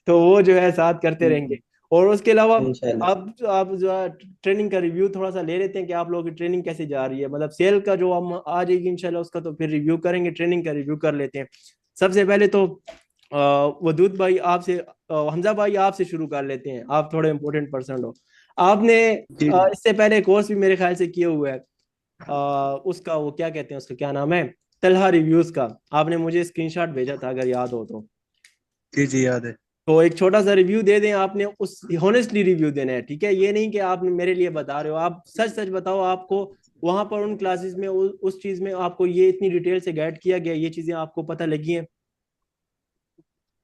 तो वो जो है साथ करते रहेंगे। और उसके अलावा इंशाल्लाह। आप जो है ट्रेनिंग का रिव्यू थोड़ा सा ले लेते हैं कि आप लोगों की ट्रेनिंग कैसे जा रही है, मतलब सेल का जो हम आ जाएगी इंशाल्लाह उसका तो फिर रिव्यू करेंगे, ट्रेनिंग का रिव्यू कर लेते हैं। सबसे पहले तो वदूद भाई आपसे, हमजा भाई आपसे शुरू कर लेते हैं, आप थोड़े इंपॉर्टेंट पर्सन हो। आपने जी जी। इससे पहले कोर्स भी मेरे ख्याल से किए हुए है, उसका वो क्या कहते हैं, उसका क्या नाम है, तलहा रिव्यूज का। आपने मुझे स्क्रीनशॉट भेजा था अगर याद हो तो। जी जी याद है। तो एक छोटा सा रिव्यू दे दें, आपने उस होनेस्टली रिव्यू देना है, ठीक है। ये नहीं कि आप मेरे लिए बता रहे हो, आप सच सच बताओ। आपको वहां पर उन क्लासेस में उस चीज में आपको ये इतनी डिटेल से गाइड किया गया, ये चीजें आपको पता लगी हैं?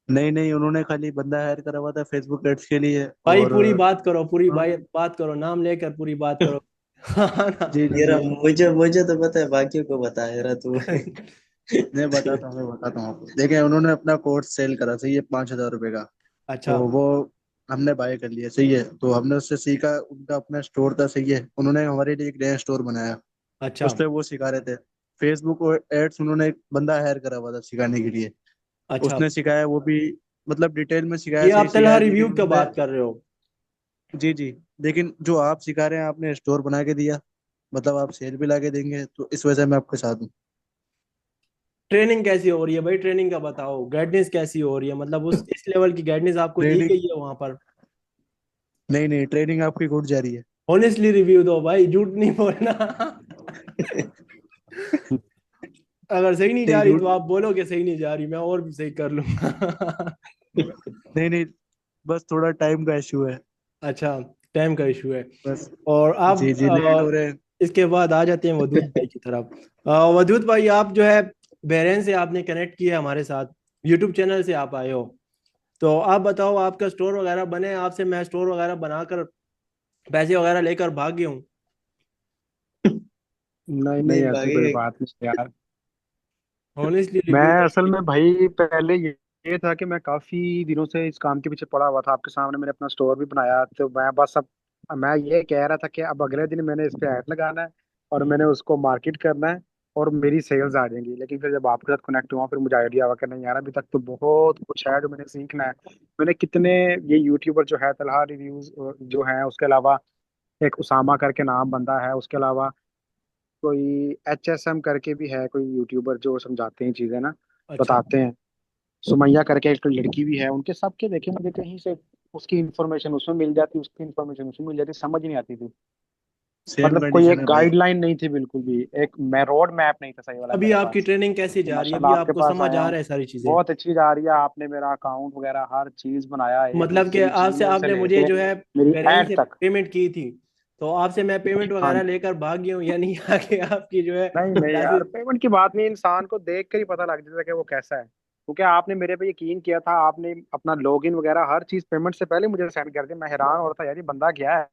नहीं नहीं, उन्होंने खाली बंदा हायर करा हुआ था फेसबुक एड्स के लिए। भाई और पूरी बात करो, पूरी उन्होंने बात करो, नाम लेकर पूरी बात करो। हाँ ना। जी जी यार जी। मुझे मुझे तो पता है, बाकियों को बता यार तू। मैं बताता हूँ आपको। देखिए उन्होंने अपना कोर्स सेल करा, सही है, 5,000 रुपये का। अच्छा तो वो हमने बाय कर लिया, सही है। तो हमने उससे सीखा, उनका अपना स्टोर था, सही है। उन्होंने हमारे लिए एक नया स्टोर बनाया, अच्छा उस पे वो सिखा रहे थे। फेसबुक और एड्स उन्होंने एक बंदा हायर करा हुआ था सिखाने के लिए। अच्छा। उसने सिखाया, वो भी मतलब डिटेल में सिखाया, ये सही आप तलहा सिखाया। रिव्यू लेकिन का उन्होंने बात कर रहे हो? जी जी, लेकिन जो आप सिखा रहे हैं आपने स्टोर बना के दिया, मतलब आप सेल भी ला के देंगे, तो इस वजह से मैं आपके साथ हूँ। ट्रेनिंग कैसी हो रही है भाई, ट्रेनिंग का बताओ, गाइडेंस कैसी हो रही है, मतलब उस इस लेवल की गाइडेंस आपको दी ट्रेनिंग, गई है वहां पर? नहीं नहीं, ट्रेनिंग आपकी गुड जा रही है। ऑनेस्टली रिव्यू दो भाई, झूठ नहीं बोलना। अगर सही नहीं जा नहीं रही झूठ, तो आप बोलो कि सही नहीं जा रही, मैं और भी सही कर लूंगा। नहीं नहीं, बस थोड़ा टाइम का इश्यू है। अच्छा, टाइम का इशू है। बस और आप जी जी लेट हो रहे हैं। इसके बाद आ जाते हैं वदूद भाई की तरफ। वदूद भाई, आप जो है बहरेन से आपने कनेक्ट किया हमारे साथ, यूट्यूब चैनल से आप आए हो, तो आप बताओ आपका स्टोर वगैरह बने आपसे, मैं स्टोर वगैरह बनाकर पैसे वगैरह लेकर भाग गया हूँ। नहीं नहीं, नहीं ऐसी कोई भागे। बात नहीं यार। ऑनेस्टली मैं रिव्यू असल दो। में भाई पहले ये था कि मैं काफी दिनों से इस काम के पीछे पड़ा हुआ था। आपके सामने मैंने अपना स्टोर भी बनाया, तो मैं बस अब मैं ये कह रहा था कि अब अगले दिन मैंने इस पे ऐड लगाना है और मैंने उसको मार्केट करना है और मेरी सेल्स आ जाएंगी। लेकिन फिर जब आपके साथ कनेक्ट हुआ फिर मुझे आइडिया हुआ कि नहीं यार, अभी तक तो बहुत कुछ है जो मैंने सीखना है। मैंने कितने ये यूट्यूबर जो है तलहा रिव्यूज जो है, उसके अलावा एक उसामा करके नाम बंदा है, उसके अलावा कोई HSM करके भी है कोई यूट्यूबर जो समझाते हैं चीजें ना, अच्छा। बताते हैं। सुमैया करके एक लड़की भी है, उनके सबके देखे मुझे कहीं से उसकी इन्फॉर्मेशन उसमें मिल जाती, उसकी इन्फॉर्मेशन उसमें मिल जाती, समझ नहीं आती थी। सेम मतलब कोई कंडीशन एक है भाई। गाइडलाइन नहीं थी बिल्कुल भी, एक मैं रोड मैप नहीं था सही वाला अभी मेरे आपकी पास। ट्रेनिंग कैसी तो जा रही है? अभी माशाल्लाह आपके आपको पास समझ आया आ हूँ। रहा है सारी चीजें? बहुत अच्छी जा रही है, आपने मेरा अकाउंट वगैरह हर चीज बनाया, मतलब कि से आपसे जीमेल से आपने मुझे लेके जो है मेरी बहरेन एड से तक। पेमेंट की थी, तो आपसे मैं पेमेंट हाँ। वगैरह लेकर भाग गया हूँ या नहीं आके आपकी जो है नहीं नहीं पैसे? यार, पेमेंट की बात नहीं, इंसान को देख कर ही पता लग जाता है कि वो कैसा है। क्योंकि आपने मेरे पे यकीन किया था, आपने अपना लॉगिन वगैरह हर चीज पेमेंट से पहले मुझे सेंड कर दी। मैं हैरान हो रहा था यार, ये बंदा क्या है।